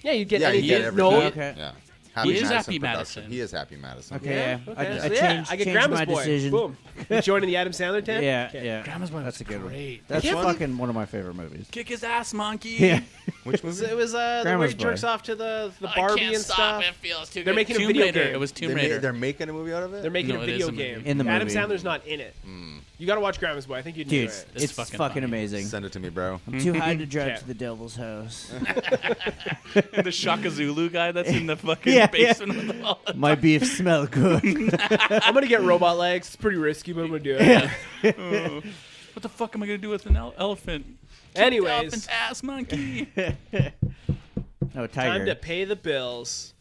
Yeah, you get Yeah, you anything. get everything. No. Okay. Yeah. He is Madison Happy production. Madison. He is Happy Madison. Okay. Yeah. Yeah. Okay. I So, yeah, changed, I get changed Grandma's my Boy. decision. Boom. You joining the Adam Sandler tent? Yeah, Okay. yeah. Grandma's Boy That's a was good one. great. That's can't fucking one of my favorite movies. Kick his ass, monkey. Yeah. Which So movie? it was the where Grandma's he jerks Boy. off to the I Barbie can't and stop. stuff. It feels too They're good. making a Tomb video Raider. game. It was Tomb Raider. They're making a movie out of it? They're making No, a it is video a movie. game. In the Adam movie. Sandler's not in it. You got to watch Grandma's Boy. I think you'd Dude, enjoy it. It's it's fucking fucking funny. amazing. Send it to me, bro. I'm too high to drive Yeah. to the devil's house. the Shaka Zulu guy that's in the fucking Yeah, basement with all the My beef smell good. I'm gonna get robot legs. It's pretty risky, but I'm gonna do it. What the fuck am I gonna do with an elephant? Anyways, Elephant's ass, monkey. No, time tiger. to pay the bills.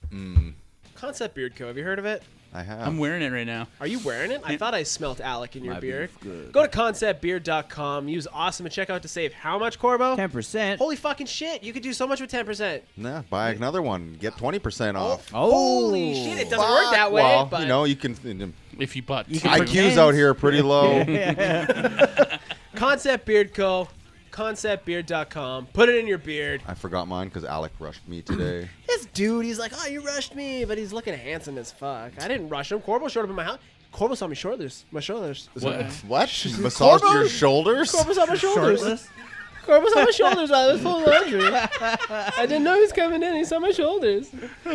Concept Beard Co. Have you heard of it? I have. I'm wearing it right now. Are you wearing it? I thought I smelt Alec in your My beard. beef good. Go to conceptbeard.com. Use awesome at checkout to save how much, Corbo? 10%. Holy fucking shit! You could do so much with 10%. Nah, buy another one. Get 20% off. Oh. Holy shit! It doesn't work that way. Well, but you know, you can. If you bought You two. can IQs out here are pretty low. Concept Beard Co. Conceptbeard.com. Put it in your beard. I forgot mine because Alec rushed me today. This dude, he's like, oh, you rushed me, but he's looking handsome as fuck. I didn't rush him. Corbo showed up in my house. Corbo saw me shoulders. My shoulders. What? What? Massaged your shoulders? Corbo saw my shoulders. Shirtless? Corbo saw my shoulders while I was full of laundry. I didn't know he was coming in. He saw my shoulders. They're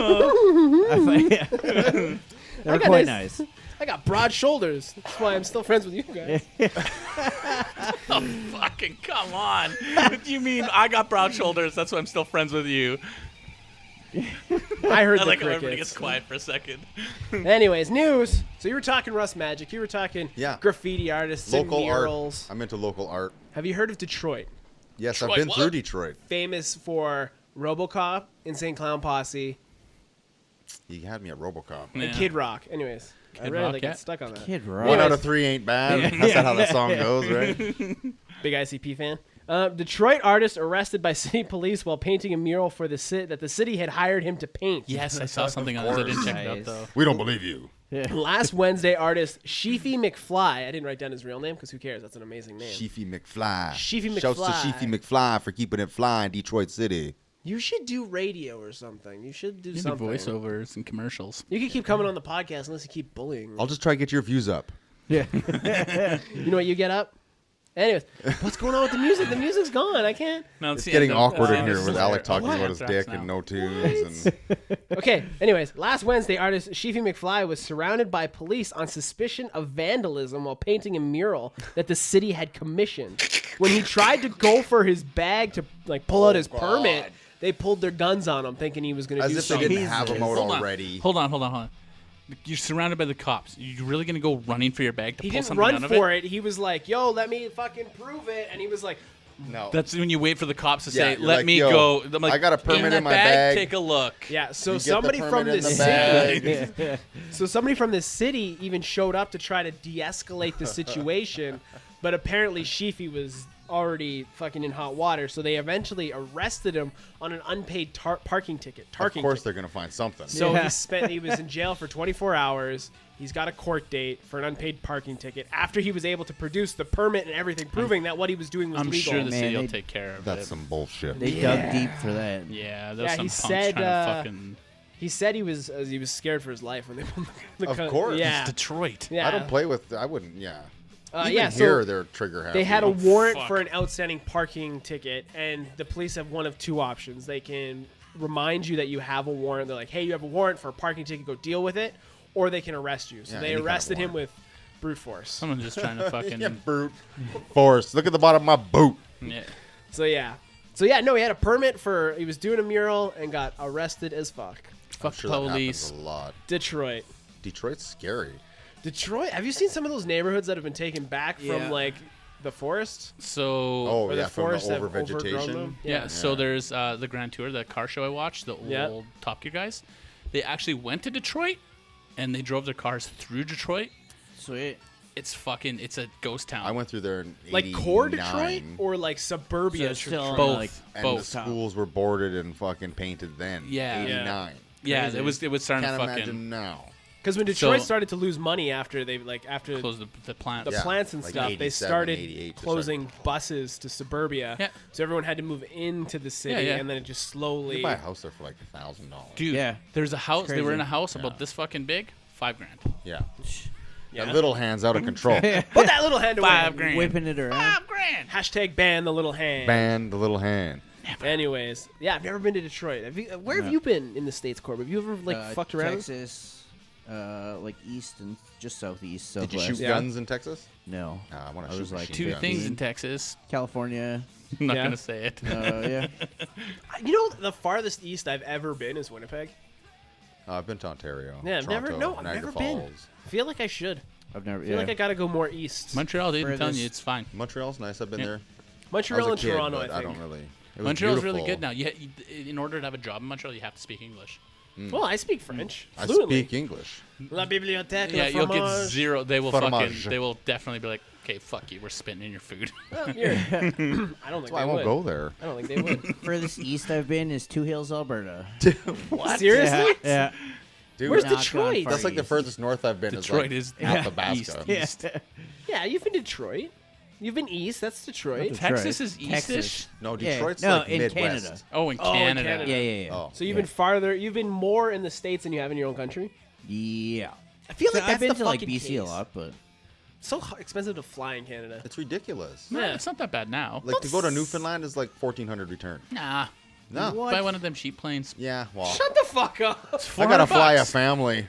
got quite nice- nice. I got broad shoulders. That's why I'm still friends with you guys. Fucking come on. What do you mean I got broad shoulders? That's why I'm still friends with you. I heard I the like how everybody crickets. gets quiet for a second. Anyways, news. So you were talking Rust Magic. You were talking Yeah. graffiti artists Local and murals. art. I'm into local art. Have you heard of Detroit? Yes, Detroit, I've been what? through Detroit. Famous for RoboCop, Insane Clown Posse, You had me at RoboCop. Yeah. and Kid Rock. Anyways, I Kid really Rock, like yeah. get stuck on that. Kid Rock. One out Anyways. of 3 ain't bad. That's not how the song goes, right? Big ICP fan. Detroit artist arrested by city police while painting a mural for the that the city had hired him to paint. Yes, I saw something on this. I didn't check it out Nice. though. We don't believe you. Last Wednesday, artist Sheefy McFly. I didn't write down his real name because who cares? That's an amazing name. Sheefy McFly. Sheefy Shouts to McFly. Sheefy McFly for keeping it fly in Detroit City. You should do radio or something. You should do You do something. voiceovers and commercials. You can keep coming on the podcast unless you keep bullying. I'll just try to get your views up. You know what you get up? Anyways, what's going on with the music? The music's gone. I can't. No, It's getting awkward in here this with is Alec talking what? about his dick and no tunes. And Okay, anyways, last Wednesday, artist Sheefy McFly was surrounded by police on suspicion of vandalism while painting a mural that the city had commissioned. When he tried to go for his bag to pull out his permit, they pulled their guns on him, thinking he was going to as do if they something. didn't have him out Hold on. already. Hold on. You're surrounded by the cops. You really gonna go running for your bag to He pull didn't something run out of for it? it. He was like, "Yo, let me fucking prove it," and he was like, No. That's when you wait for the cops to Yeah, say, you're "Let like, me "Yo, go." I'm like, I got a permit that in my bag. Take a look. "Yeah." So You get the somebody from permit in this the city, bag. so somebody from this city even showed up to try to de-escalate the situation, but apparently Sheefy was already fucking in hot water, so they eventually arrested him on an unpaid parking ticket. Of course they're going to find something. So Yeah. he was in jail for 24 hours. He's got a court date for an unpaid parking ticket after he was able to produce the permit and everything, proving that what he was doing was I'm legal. sure the Man, city will they- take care of That's it. some bullshit. They dug deep for that. Yeah, Yeah, there's some he punks said, trying to fucking He said he was scared for his life when they pulled the Of course. Yeah. Detroit. Yeah. I don't play with. I wouldn't. Yeah. Even yeah, so here, they're trigger happy. They had a Oh, warrant fuck. for an outstanding parking ticket, and the police have one of two options. They can remind you that you have a warrant. They're like, hey, you have a warrant for a parking ticket, go deal with it. Or they can arrest you. So Yeah, they any kind of arrested him warrant. with brute force. Someone's just trying to fucking. Yeah, brute force. Look at the bottom of my boot. Yeah. So yeah, no, he had a permit for, he was doing a mural and got arrested as fuck. Fuck I'm sure that police. happens a lot. Detroit. Detroit's scary. Detroit, have you seen some of those neighborhoods that have been taken back Yeah. from like the forest? So. Oh, Or yeah, the from forest the have over overgrown vegetation. them? Yeah, so there's the Grand Tour, the car show I watched, the Yeah. old Top Gear guys. They actually went to Detroit, and they drove their cars through Detroit. Sweet. It's a ghost town. I went through there in Like core 89, Detroit or like suburbia So still Detroit? both. like and both. the schools were boarded and fucking painted then. Yeah. 89. Yeah, Crazy. it was starting Can't to fucking imagine now. Because when Detroit So- started to lose money after close the plant. the Yeah, plants and like stuff, they 87, started 88 to closing start. buses to suburbia. Yeah. So everyone had to move into the city, yeah. and then it just You slowly. could buy a house there for like $1,000. Dude, Yeah. there's a house. They were crazy. in a house Yeah. about this fucking big. $5,000. Yeah. Yeah. That little hand's out of control. Put that little hand away. $5,000. Whipping it around. $5,000. Hashtag ban the little hand. Ban the little hand. Anyways, yeah, I've never been to Detroit. Where have you been in the States, Corbin? Have you ever fucked around? Texas, like east and just southeast. Did you Southwest. shoot Yeah. guns in Texas? No. I want I to shoot was like machine Two guns. things in Texas. California. I'm not Yeah. gonna say it. Yeah. You know, the farthest east I've ever been is Winnipeg. I've been to Ontario. Yeah, I've Toronto, I've Niagara never Falls. been. I feel like I should. I've never. I feel like I gotta go more east. Montreal, dude, I'm telling Furthest- you, it's fine. Montreal's nice. I've been Yeah. there. Montreal I and was a kid, Toronto, but I I think. don't really. It was Montreal's really beautiful. good now. In order to have a job in Montreal, you have to speak English. Well, I speak French I fluently. speak English. La bibliothèque, Yeah, le you'll get fromage. zero. They will Fromage. They will definitely be like, okay, fuck you. We're spitting in your food. Well, you're- I don't think That's why they I won't would. go there. I don't think they would. Furthest east I've been is Two Hills, Alberta. Seriously? Yeah. Dude, Where's Not gone Detroit? far that's like the east. furthest north I've been. Detroit is is like Yeah. Athabasca. east. Yeah. Yeah, you've been to Detroit. You've been east. That's Detroit. Detroit. Texas is Texas. eastish. No, Yeah. Detroit's No, like in Midwest. Canada. Oh, in Oh, in Canada. Canada. Yeah. Oh, So you've been farther. You've been more in the States than you have in your own country. Yeah. I feel like So that's I've been the to like fucking BC a case. lot, but So expensive to fly in Canada. it's ridiculous. No, Yeah. it's not that bad now. Like to go to Newfoundland is like 1,400 return. Nah. No. What? Buy one of them cheap planes. Yeah, well, Shut the fuck up. I gotta fly a $400. family.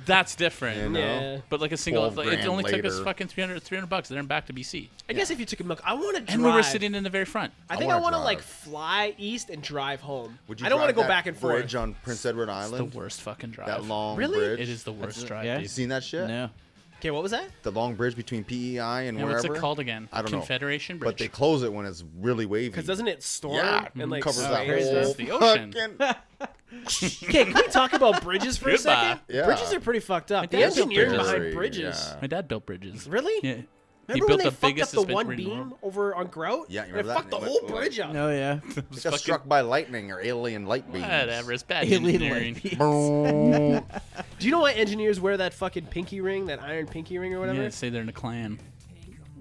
That's different. You know? Yeah. But like a single, 12 like, it grand only took us later. fucking $300 there and back to BC. I guess if you took a milk, I want to drive. And we were sitting in the very front. I think I wanna want to like drive. fly east and drive home. Would you I don't want to drive go that back and bridge forth. on Prince Edward The Island? worst fucking drive. That long Really? bridge. It is the worst drive. yeah. dude. You seen that shit? No. Okay, what was that? The long bridge between PEI and Yeah, wherever. what's it called again? I don't know. Confederation Bridge. But they close it when it's really wavy. Because doesn't it storm yeah, and like covers sway that and whole stuff? the ocean. fucking- Okay, can we talk about bridges for a Goodbye. second? Yeah. Bridges are pretty fucked up. The dad's built engineering bridges. behind bridges. Yeah. My dad built bridges. Really? Yeah. Remember he when built they the fucked biggest up the one suspended beam over on Grout? Yeah, you They remember that? fucked the It whole went- bridge up. No, yeah. It got struck by lightning or alien light beams. Whatever. It's bad Alien engineering. light beams. Boom. Do you know why engineers wear that fucking pinky ring, that iron pinky ring or whatever? Yeah, say they're in a clan.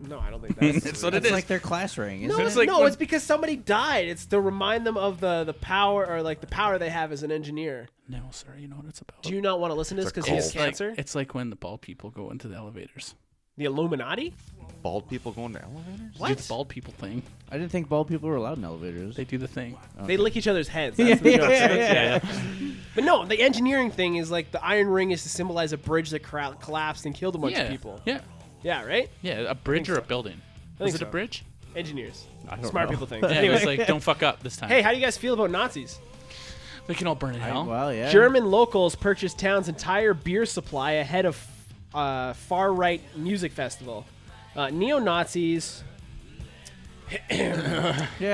No, I don't think that's. That's what it It's is. like their class ring, isn't No, it? It's like no, when- it's because somebody died. It's to remind them of the power or like the power they have as an engineer. No, sir. You know what it's about. Do you not want to listen to this It's a because he has cult. It's like, cancer? it's like when the bald people go into the elevators. The Illuminati? Bald people going to elevators? Do the bald people thing. I didn't think bald people were allowed in elevators. They do the thing. They lick each other's heads. That's the joke. Yeah. But no, the engineering thing is like the iron ring is to symbolize a bridge that collapsed and killed a bunch yeah. of people. Yeah. Yeah, right? Yeah. A bridge or a building. think Was it so. a bridge? Engineers. I don't Smart know. people think. Yeah, it Anyway, was like, don't fuck up this time. hey, how do you guys feel about Nazis? They can all burn in hell. Well, yeah. German locals purchased town's entire beer supply ahead of far-right music festival. Neo-Nazis...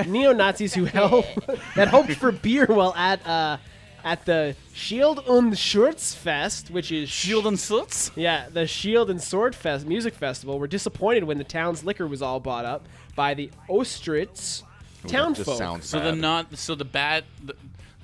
Neo-Nazis who had hoped for beer while at the Shield und Schurzfest, which is Shield and Soots? yeah, the Shield and Sword Fest music festival, were disappointed when the town's liquor was all bought up by the Ostritz Just townfolk. sounds So bad.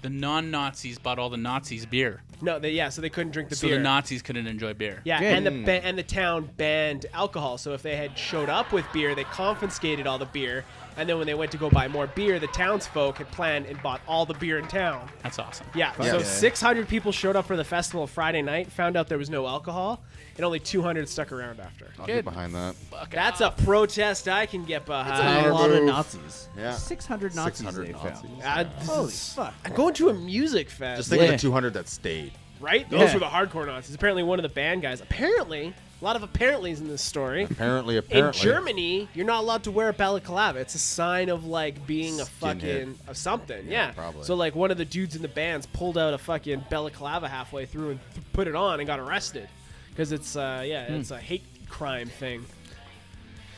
the non-Nazis bought all the Nazis beer. No, so they couldn't drink the So beer. the Nazis couldn't enjoy beer. Yeah, Good. and the town banned alcohol. So if they had showed up with beer, they confiscated all the beer, and then when they went to go buy more beer, the townsfolk had planned and bought all the beer in town. That's awesome. Yeah, Yeah. so Yeah. 600 people showed up for the festival Friday night, found out there was no alcohol, and only 200 stuck around after. I'll Good. get behind that. That's a protest I can get a behind. lot of move. Nazis. Yeah. 600 Nazis 600 they Nazis. found. Holy This is- fuck. I'm going to a music fest. Just think of Yeah. the 200 that stayed. right? Those Yeah. were the hardcore Nazis. Apparently, one of the band guys. Apparently, a lot of apparentlys in this story. Apparently. In Germany, you're not allowed to wear a balaclava. It's a sign of like being a Skinhead. fucking of something. Yeah, probably. So like one of the dudes in the bands pulled out a fucking balaclava halfway through and put it on and got arrested because it's it's a hate crime thing.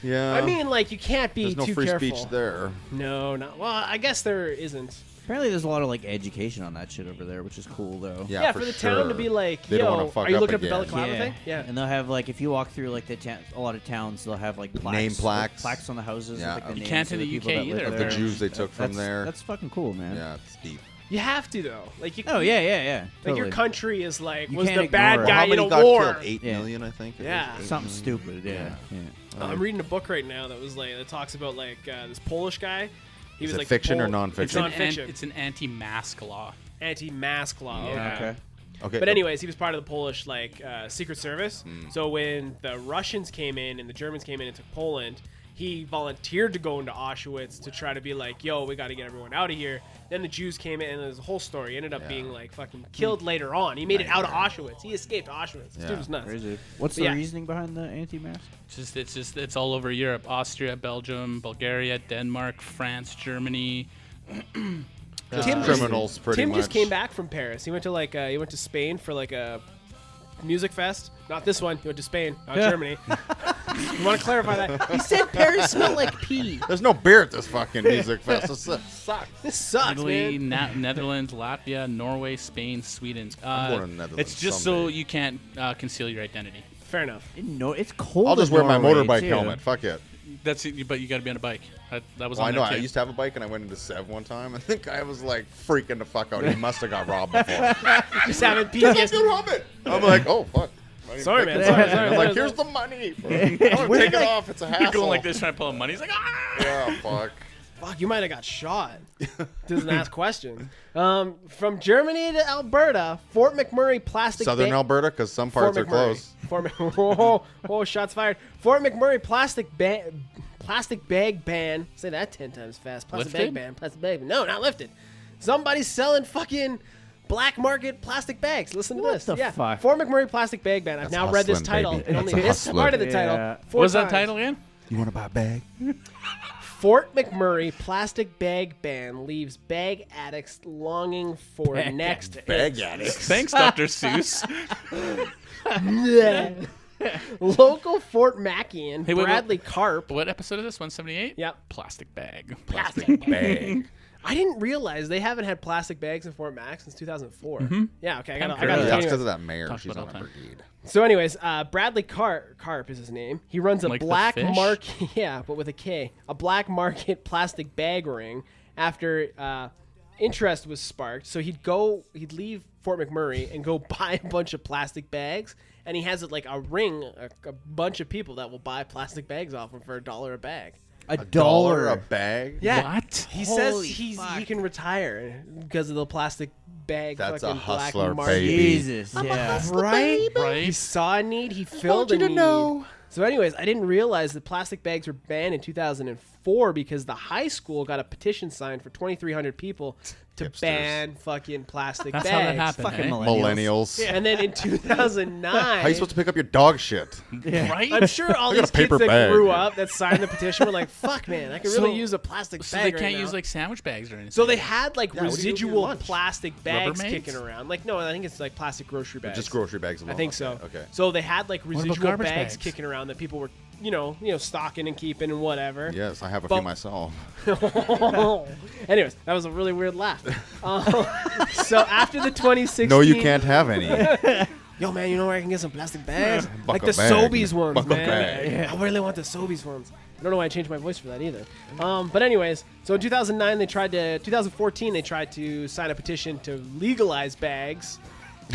Yeah. I mean, like you can't be there's no too free careful. speech there. No, not well. I guess there isn't. Apparently, there's a lot of like education on that shit over there, which is cool though. Yeah, Yeah, for the town to be like, They don't yo, wanna fuck are you up looking at the again. balaclava thing? Yeah. And they'll have like if you walk through like a lot of towns, they'll have like plaques, Name plaques. plaques on the houses. Yeah. With, like, the You names can't of in the people UK that live either. Of there. the Jews they took from That's- there. That's fucking cool, man. Yeah, it's deep. You have to though. Like you. Oh yeah, yeah. Like Totally. your country is like You was can't the bad ignore it. guy How in many a got war. killed? 8 Yeah. million, I think. It was Yeah. 8 Something million. stupid. Yeah. yeah. I'm reading a book right now that was like that talks about like this Polish guy. He Is was it like fiction or It's nonfiction? It's an, nonfiction. it's an anti-mask law. Anti-mask law. Yeah, okay. Okay. But anyways, he was part of the Polish like Secret Service. Hmm. So when the Russians came in and the Germans came in and took Poland, he volunteered to go into Auschwitz to try to be like, yo, we got to get everyone out of here. Then the Jews came in and there's a whole story. He ended up being like fucking killed later on. He made it out of Auschwitz. He escaped Auschwitz. This Yeah. dude was nuts. Crazy. What's But the yeah. reasoning behind the anti-mask? It's all over Europe: Austria, Belgium, Bulgaria, Denmark, France, Germany. Tim criminals, pretty Tim much. just came back from Paris. He went to he went to Spain for like a music fest. Not this one. He went to Spain, not Germany. You want to clarify that? He said Paris smelled like pee. There's no beer at this fucking music fest. This sucks. This sucks, Italy, man. Netherlands, Latvia, Norway, Spain, Sweden. I'm going to Netherlands It's just so someday. you can't conceal your identity. Fair enough. No, it's cold. I'll just in wear my Norway, motorbike too. helmet. Fuck it. That's it, but you got to be on a bike. That was Well, I on know. there I too. used to have a bike, and I went into Sev one time. I think I was like freaking the fuck out. He must have got robbed before. Just having Let's PTSD. go rob it. I'm like, oh fuck. Sorry, man. Sorry, sorry. I'm like, sorry. here's the money. I'm gonna take it off. It's a hassle. You're going like this trying to pull out money. He's like, ah! Yeah, fuck. Fuck, you might have got shot. Doesn't ask questions. From Germany to Alberta, Fort McMurray plastic Southern bag. Alberta, because some Fort parts are McMurray. closed. Oh, shots fired. Fort McMurray plastic bag ban. Say that 10 times fast. Plastic Lifted? bag ban. Plastic bag ban. No, not lifted. Somebody's selling fucking black market plastic bags. Listen to this. the Yeah, fuck? Fort McMurray plastic bag ban. I've now read this hustling, title baby. and only That's a this hustler. part of the title. Yeah. 4 What was that times. title again? You want to buy a bag? Fort McMurray plastic bag ban leaves bag addicts longing for next Bag hit. addicts. Thanks, Dr. Seuss. Local Fort Mackian, Hey, wait, Bradley Karp. What episode is this? 178? Yep. Plastic bag. Plastic bag. I didn't realize they haven't had plastic bags in Fort Mac since 2004. Yeah, okay, I got Really? it. That's Anyway. because of that mayor. Talk She's about on a all the time. brigade. So, anyways, Bradley Karp is his name. He runs a Like the black fish? market, yeah, but with a K, a black market plastic bag ring. After interest was sparked, so he'd leave Fort McMurray and go buy a bunch of plastic bags, and he has like a ring, a bunch of people that will buy plastic bags off him for $1 a bag. a $1 dollar. a bag? Yeah, What? he says Holy he fuck. can retire because of the plastic bag. That's a fucking black hustler, market. baby. Jesus. Yeah. Right? Right. He saw a need, he filled a need. So, anyways, I didn't realize that plastic bags were banned in 2004 because the high school got a petition signed for 2,300 people to Hipsters. ban fucking plastic That's bags. how that happened. Fucking eh? Millennials. And then in 2009, How are you supposed to pick up your dog shit? Right? I'm sure all I got these a paper kids that bag. grew up that signed the petition were like, "Fuck, man, I could really So- use a plastic So bag." they right can't now." use like sandwich bags or anything. So they had like Yeah, what do you do with your residual lunch? plastic bags Rubbermaids? kicking around. Like no, I think it's like plastic grocery bags. Just grocery bags alone. I think so. Okay. So they had like about residual garbage bags bags? kicking around that people were, you know, stocking and keeping and whatever. Yes, I have a But- few myself. Anyways, that was a really weird laugh. So after the 2016, No, you can't have any. Yo, man, you know where I can get some plastic bags? Buck Like a the bag. Sobeys ones, Buck a man. bag. I really want the Sobeys ones. I don't know why I changed my voice for that either. But anyways, so in 2009 2014 they tried to sign a petition to legalize bags.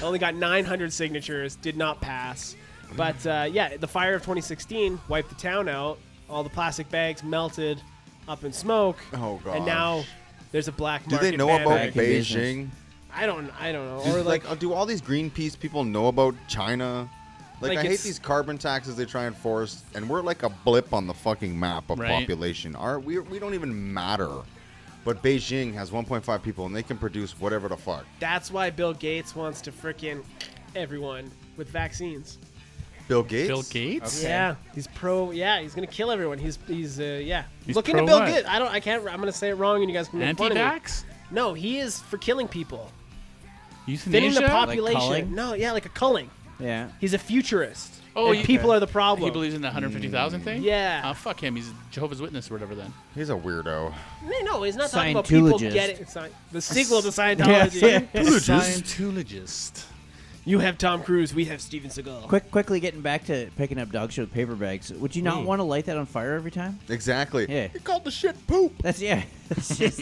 Only got 900 signatures, did not pass. But yeah, the fire of 2016 wiped the town out. All the plastic bags melted up in smoke. Oh, And gosh. now there's a black Do market they know ban about bag. in Beijing? I don't know. Do, Or like do all these Greenpeace people know about China? Like Like I hate it's- these carbon taxes they try and force, and we're like a blip on the fucking map of Right. population. We don't even matter. But Beijing has 1.5 people, and they can produce whatever the fuck. that's why Bill Gates wants to frickin' everyone with vaccines. Bill Gates. Bill Gates? Yeah, he's pro. Yeah, he's gonna kill everyone. He's yeah. He's Look into pro Bill what? Gates. I can't. I'm gonna say it wrong, and you guys can make fun of me. Anti-vax? No, he is for killing people, Euthanasia? thinning the Like population. culling? No, yeah, like a culling. Yeah. He's a futurist. Oh, and people are the problem. He believes in the 150,000 thing? Yeah. Oh, fuck him. He's a Jehovah's Witness or whatever then. He's a weirdo. No, he's not talking about people Scientologist. getting the sequel to Scientology. Scientologist. You have Tom Cruise. We have Steven Seagal. Quickly getting back to picking up dog shit with paper bags. Would you not want to light that on fire every time? Exactly. Yeah. He called the shit poop. That's yeah. That's just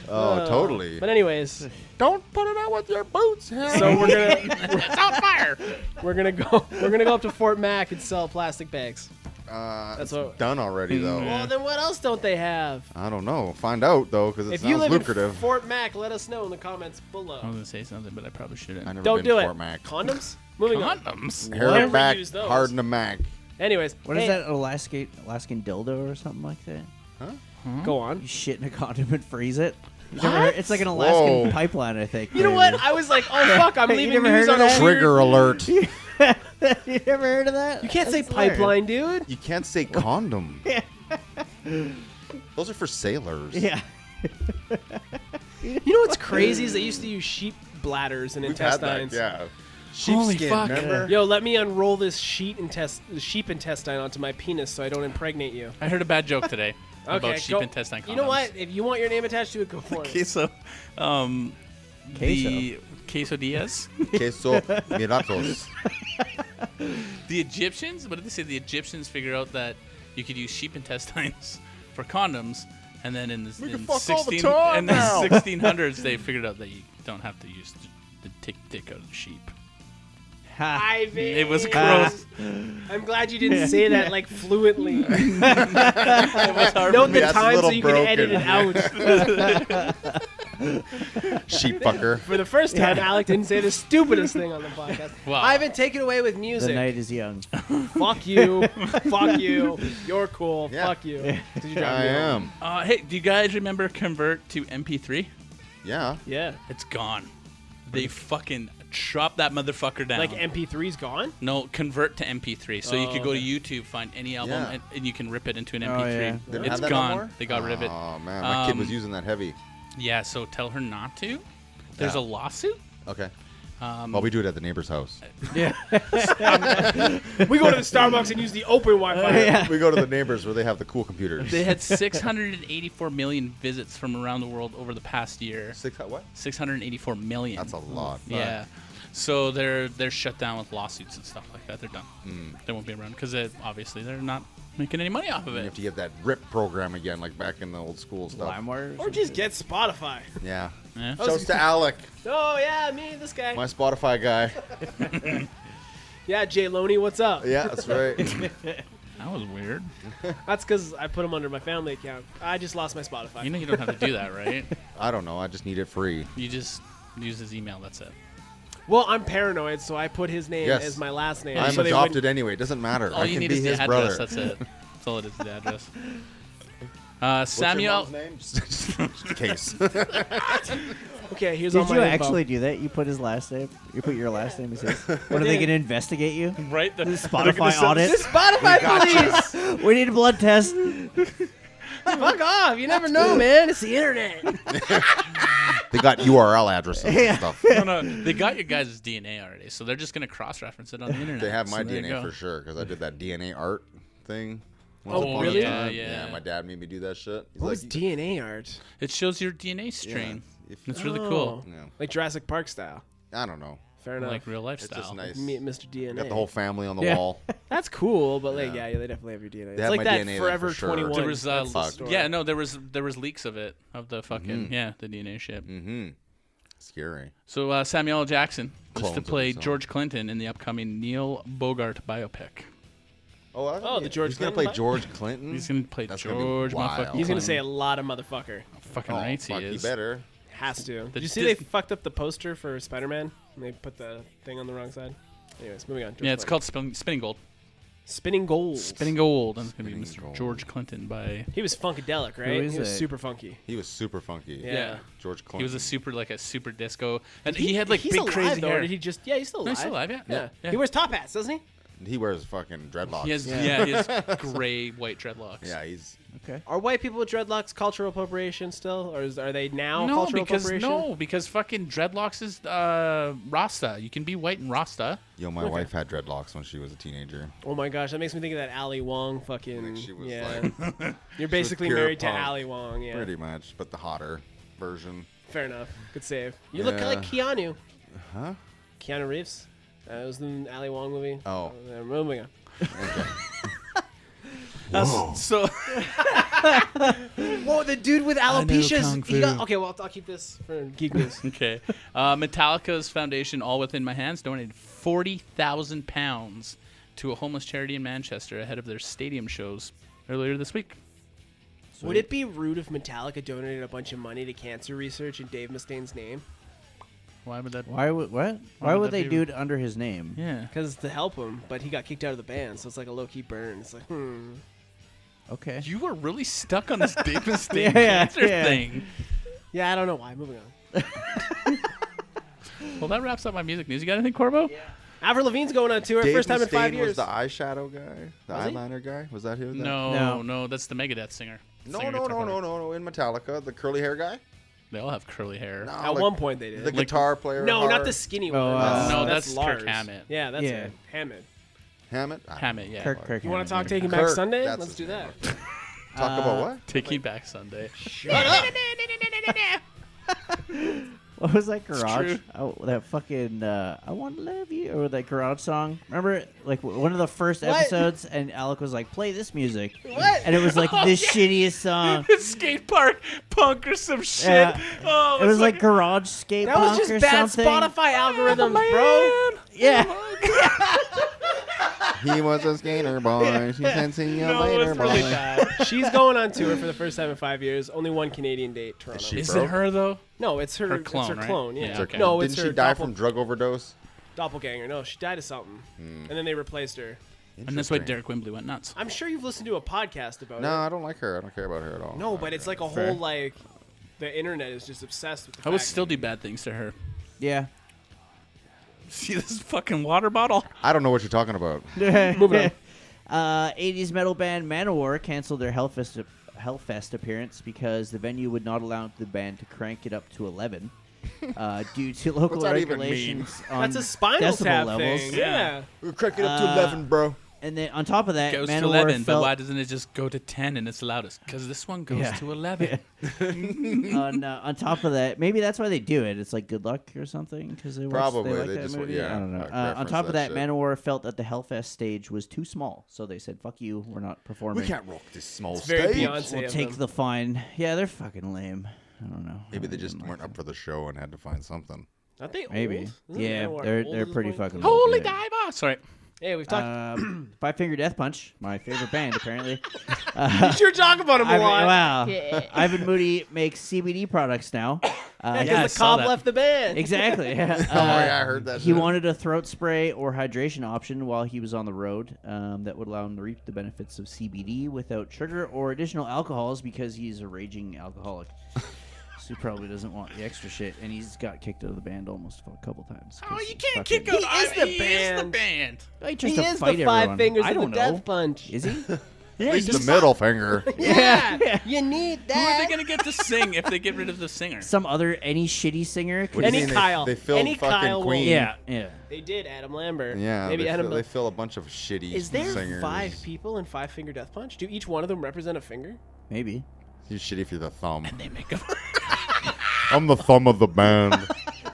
Oh, totally. But anyways, Don't put it out with your boots. Harry. so we're gonna It's on fire! we're gonna go up to Fort Mac and sell plastic bags. That's That's what- done already, though. Well, then what else don't they have? I don't know. Find out though, because it If you sounds live lucrative. in Fort Mac, let us know in the comments below. I was going to say something, but I probably shouldn't. I never Don't been do to it. Fort Mac. Condoms? Moving on. Condoms? Hair Never back, use those. hard in the Mac. Anyways, what hey, is that? Alaskan dildo or something like that? Go on. You shit in a condom and freeze it. You never heard- it's like an Alaskan Whoa. pipeline, I think. You know what? I was like, oh fuck, I'm You leaving never news heard on of a that? weird- Trigger alert. you never heard of that? You can't say That's hilarious. pipeline, dude. You can't say condom. Those are for sailors. Yeah. You know what's crazy is they used to use sheep bladders and We've had intestines. that, yeah. Holy Sheepskin, fuck. remember? Yo, let me unroll this sheep intestine onto my penis so I don't impregnate you. I heard a bad joke today Okay, about sheep go- intestine condoms. You know what? If you want your name attached to it, go for Okay, it. so the quesadillas, Queso miratos. the Egyptians, what did they say? The Egyptians figured out that you could use sheep intestines for condoms, and then in the, We in can fuck all the 16 time in the now. 1600s, they figured out that you don't have to use the dick out of the sheep. Ivy. It was gross. I'm glad you didn't say that like fluently. It was hard Note for the me. That's a time so little you can edit it broken. out. Sheep fucker. For the first time, Alec didn't say the stupidest thing on the podcast. Wow. Ivan, take it away with The music. night is young. Fuck you. Fuck you. You're cool. Yeah. Fuck you. Did you drive I me home? am. Hey, do you guys remember Convert to MP3? Yeah. Yeah. It's gone. They fucking chopped that motherfucker down. Like MP3's gone? No, Convert to MP3. So you Oh, could go to okay. YouTube, find any album, Yeah. and you can rip it into an Oh, MP3. yeah. They don't It's have that no gone. more? They got rid of it. Oh man, my kid was Um, using that heavy. Yeah, so tell her not to. There's Yeah. a lawsuit. Okay. Well, we do it at the neighbor's house. We go to the Starbucks and use the open Wi-Fi. We go to the neighbors where they have the cool computers. They had 684 million visits from around the world over the past year. What? 684 million. That's a lot. Yeah. So they're shut down with lawsuits and stuff like that. They're done. They won't be around because obviously they're not making any money off of You it. have to get that RIP program again, like back in the old school stuff. LimeWire. Or just get Spotify. Yeah. Yeah. Shouts to Alec, Oh, yeah, me, this guy. my Spotify guy. Yeah, Jay Loney, what's up? Yeah, that's right. That was weird. That's because I put him under my family account. I just lost my Spotify. You know you don't have to do that, right? I don't know. I just need it free. You just use his email. That's it. Well, I'm paranoid, so I put his name Yes. as my last name. I'm so they adopted wouldn't- anyway. It doesn't matter. All I you can need be is the his address. brother. That's it. That's all it is. The address. What's your Samuel. mom's name? Just in case. Okay, here's all Did my you info. actually do that? You put his last name? You put your last name as his? What, are they going to investigate you? Right. The Spotify audit? The Spotify police! We need a blood test. Fuck off! You never know, man. It's the internet. They got URL addresses and stuff. No, they got your guys' DNA already, so they're just gonna cross-reference it on the internet. They have my So there you DNA go. for sure because I did that DNA art thing. Oh, once upon a really? time. Yeah. My dad made me do that shit. He's What was like, DNA art? It shows your DNA strain. if- It's really Oh. cool, Yeah. Like Jurassic Park style. I don't know. Fair enough. like real life It's style. just nice. Meet Mr. DNA. Got the whole family on the Yeah. wall. That's cool, but like, Yeah. yeah, they definitely have your DNA. It's have like my that DNA then Forever for sure. 21. There was That's the Fuck. story. yeah, no, there was leaks of it of the fucking the DNA shit. Mm-hmm. Scary. So Samuel L. Jackson is Clones to of play himself. George Clinton in the upcoming Neil Bogart biopic. Oh, the George He's gonna Clinton play George Clinton. He's gonna play That's gonna be George wild. motherfucking. He's gonna Clinton. say a lot of motherfucker. fucking Oh, rights fuck, he he is. better. Has to. Did you Dis- see they fucked up the poster for Spider-Man? And they put the thing on the wrong side. Anyways, moving on. George Yeah, it's Clinton. called Spinning Gold. Spinning Gold. Spinning Gold, and it's gonna be Spinning Mr. Gold. George Clinton by. He was funkadelic, right? is He was it? super funky. He was super funky. Yeah. George Clinton. He was a super disco, and he had like he's big alive, crazy though, or hair. did he just? Yeah, he's still alive. No, he's still alive, yeah. Yeah. He wears top hats, doesn't he? He wears fucking dreadlocks. He has Yeah. he has gray white dreadlocks. Yeah, he's. Okay. Are white people with dreadlocks cultural appropriation still, or are they now No, cultural because appropriation? because fucking dreadlocks is Rasta. You can be white and Rasta. Yo, my wife had dreadlocks when she was a teenager. Oh my gosh, that makes me think of that Ali Wong fucking. Like she was yeah. like You're basically pure married to punk. Ali Wong. Yeah. pretty much, but the hotter version. Fair enough. Good save. You look Yeah. like Keanu. Huh? Keanu Reeves. It was the Ali Wong movie. Oh. Moving on. So Whoa, the dude with know alopecias. kung He got, fu. okay, well, I'll keep this for geek news. okay, Metallica's foundation, All Within My Hands, donated £40,000 to a homeless charity in Manchester ahead of their stadium shows earlier this week. Would it be rude if Metallica donated a bunch of money to cancer research in Dave Mustaine's name? Why would that? Why would what? Why Why would would that they be- do it under his name? Yeah. Because to help him, but he got kicked out of the band, so it's like a low-key burn. It's like, Okay. You were really stuck on this Dave Mustaine Yeah, cancer yeah. thing. Yeah, I don't know why. Moving on. Well, that wraps up my music news. You got anything, Corbo? Avril Lavigne's going on tour, Dave first time in 5 Mustaine years. was the eyeshadow guy, the Was he? eyeliner guy. Was that him? No, that's the Megadeth singer. No, Singer, no, guitar no, player. no, no, no. In Metallica, the curly hair guy. They all have curly hair. No, At like one point they did. the guitar player. no, not hard- the skinny Oh, one. No, that's Lars. Kirk Hammett. Yeah, that's Yeah. it. Hammett. Hammett. Hammett, yeah. Kirk You want to talk Hammett. Taking Back Kirk, Sunday? that's Let's his do name. that. Talk about what? Taking Back Sunday. What was that garage? true. Oh, that fucking I want to love you, or that garage song. Remember, like one of the first What? episodes, and Alec was like, "Play this music," What? and it was like the shittiest song. Skate park punk or some shit. Yeah. Oh, It was it's like garage skate That was punk or just bad something. Spotify algorithms, bro. Yeah. He was a skater boy. She said, see you No, later, it's boy. really bad. She's going on tour for the first time in 5 years. Only one Canadian date, Toronto. she- Is Bro. it her though? No, it's her. Her It's clone, her right? clone. Yeah. Yeah, okay. No, it's Didn't her she die from drug overdose? doppelganger. No, she died of something, and then they replaced her. And that's why Interesting. Derek Wembley went nuts. I'm sure you've listened to a podcast about No, it. I don't like her. I don't care about her at all. No, but it's like a Fair. whole like, the internet is just obsessed with. The I would fact still do bad things to her. Yeah. See this fucking water bottle? I don't know what you're talking about. Moving on. 80s metal band Manowar canceled their Hellfest appearance because the venue would not allow the band to crank it up to 11 due to local What's that even mean? regulations on That's a Spinal decibel Tap levels. thing. Yeah. We're cranking up to 11, bro. And then on top of that, Goes to Manowar 11, but felt why doesn't it just go to 10 and it's loudest? Because this one goes Yeah. to 11. on top of that, maybe that's why they do it. It's like good luck or something because they Probably, like they that just- movie. yeah, I don't know. like, On reference top of that that, shit. Manowar felt that the Hellfest stage was too small, so they said, "Fuck you, we're not performing. We can't rock this small It's very stage. Beyonce. We'll of take them. the fine." Yeah, they're fucking lame. I don't know. Maybe they I just didn't weren't like up for the show and had to find something. Aren't they Maybe. old? Isn't Yeah, Manowar they're old they're at this pretty point? fucking. Holy old, yeah. diver! Sorry. Hey, we've talked. Five Finger Death Punch, my favorite band apparently. You sure talk about them a lot. Wow. Ivan Moody makes CBD products now. Because Yeah, I the saw cop that. left the band. Exactly. Oh, yeah, I heard that. He shit. wanted a throat spray or hydration option while he was on the road that would allow him to reap the benefits of CBD without sugar or additional alcohols because he's a raging alcoholic. So he probably doesn't want the extra shit, and he's got kicked out of the band almost a couple times. Oh, 'cause you he's can't fucking- kick out. He is the He is the band. band. He tries He to is fight the five everyone. fingers I of the don't know. death punch. Is he? At least the middle finger. Yeah, you need Who are they that. gonna get to sing if they get rid of the singer? Some other any shitty singer? What do you Any mean they- Kyle. They filled Any fucking Kyle will- Queen. Yeah, yeah. They did Adam Lambert. Yeah, maybe they, Adam. fill, they fill a bunch of shitty Is there singers. 5 people in Five Finger Death Punch? Do each one of them represent a finger? Maybe. You're shitty if you're the thumb. They make a I'm the thumb of the band.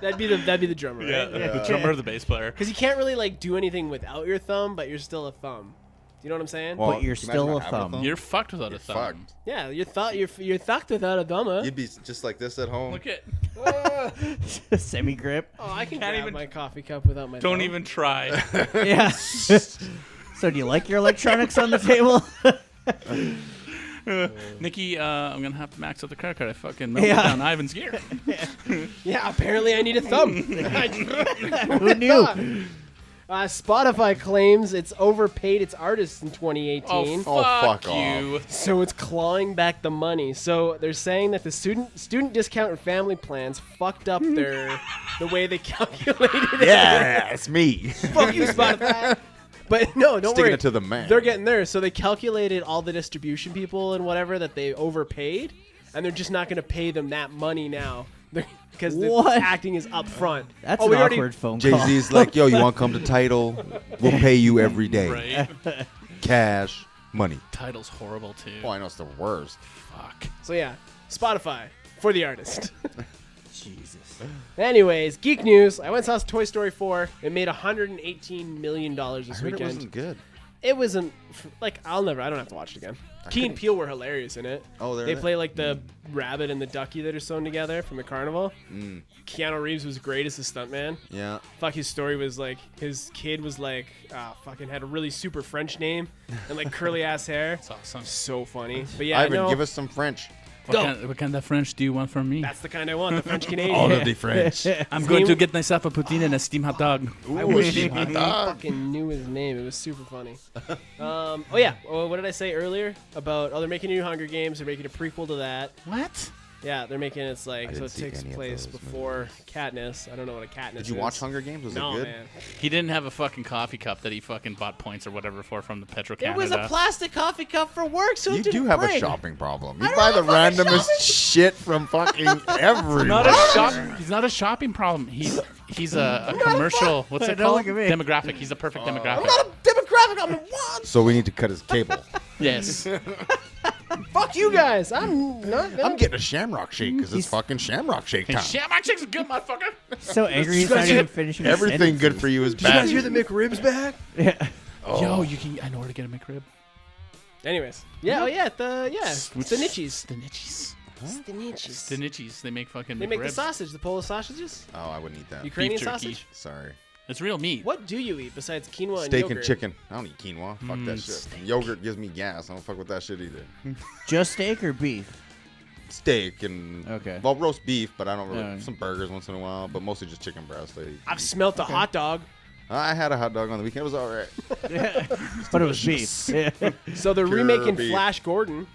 That'd be the drummer, right? the drummer or the bass player. Because you can't really like do anything without your thumb, but you're still a thumb. Do you know what I'm saying? Well, But you're can you still imagine a not having thumb. You're fucked without a You're thumb. fucked. Yeah, you're thucked without a thumb, huh? You'd be just like this at home. Look at. Semi grip. Oh, I can Can't grab even- my coffee cup without my Don't thumb. even try. Yeah. So do you like your electronics on the table? Nikki, I'm gonna have to max out the credit card. I fucking melted Yeah. down Ivan's gear. Yeah, apparently I need a thumb. Who knew? Spotify claims it's overpaid its artists in 2018. Oh, fuck, fuck you. So it's clawing back the money. So they're saying that the student discount and family plans fucked up the way they calculated it. Yeah, it's me. Fuck you, Spotify. But no, don't Sticking worry. it to the man. They're getting there. So they calculated all the distribution people and whatever that they overpaid, and they're just not going to pay them that money now because the What? acting is up front. That's oh, an we already, awkward phone Jay call. Z's like, yo, you want to come to Title? We'll pay you every day. Right? Cash, money. Title's horrible too. Oh, I know it's the worst. Fuck. So yeah, Spotify for the artist. Jesus. Anyways, geek news. I went and saw Toy Story 4. It made $118 million this I heard it weekend. wasn't good. It wasn't like I don't have to watch it again. Key and Peele were hilarious in it. Oh, they're they in it? play like the rabbit and the ducky that are sewn together from the carnival. Keanu Reeves was great as the stuntman. Yeah. Fuck, his story was like his kid was like fucking had a really super French name and like curly ass hair. It's awesome. So funny. But yeah, Ivan, no, give us some French. What kind of French do you want from me? that's the kind I want. The French Canadian. All of the French. I'm going to get myself a poutine and a steamed hot dog. I wish I fucking knew his name. It was super funny. Oh yeah, what did I say earlier about? Oh, they're making a new Hunger Games. They're making a prequel to that. What? Yeah, they're making it's like so didn't it see takes any of place those before Katniss. I don't know what a Katniss is. Did you watch Hunger Games? Was No, it good? man. He didn't have a fucking coffee cup that he fucking bought points or whatever for from the Petro It Canada. was a plastic coffee cup for work, so it You didn't do have a break. shopping problem. You don't buy the have a fucking randomest shopping- shit from fucking everywhere. Not a shop. He's not a shopping problem. He's a commercial. What's it Don't called? look at me. Demographic. He's a perfect demographic. I'm not a demographic. I'm a what? So we need to cut his cable. Yes. Fuck you guys. I'm not. I'm getting a Shamrock Shake because it's fucking Shamrock Shake time. Shamrock Shake's a good motherfucker. So angry he's not even finishing his Everything good for you is bad. the McRibs back? Yeah. Yo, I know where to get a McRib. Anyways, yeah, Stanichis. Stanichis. Stanichis. Stanichis. They make fucking They make the McRibs. sausage, the Polish sausages. Oh, I wouldn't eat that. Ukrainian Beef jerky. sausage. Sorry. It's real meat. What do you eat besides quinoa and Steak yogurt? and chicken. I don't eat quinoa. Fuck that shit. Yogurt gives me gas. I don't fuck with that shit either. Just steak or beef? Steak and Okay. well, roast beef, but I don't really Yeah. some burgers once in a while, but mostly just chicken breast. I've smelt a hot dog. I had a hot dog on the weekend. It was all right. But it was beef. Yeah. So they're Pure remaking beef. Flash Gordon.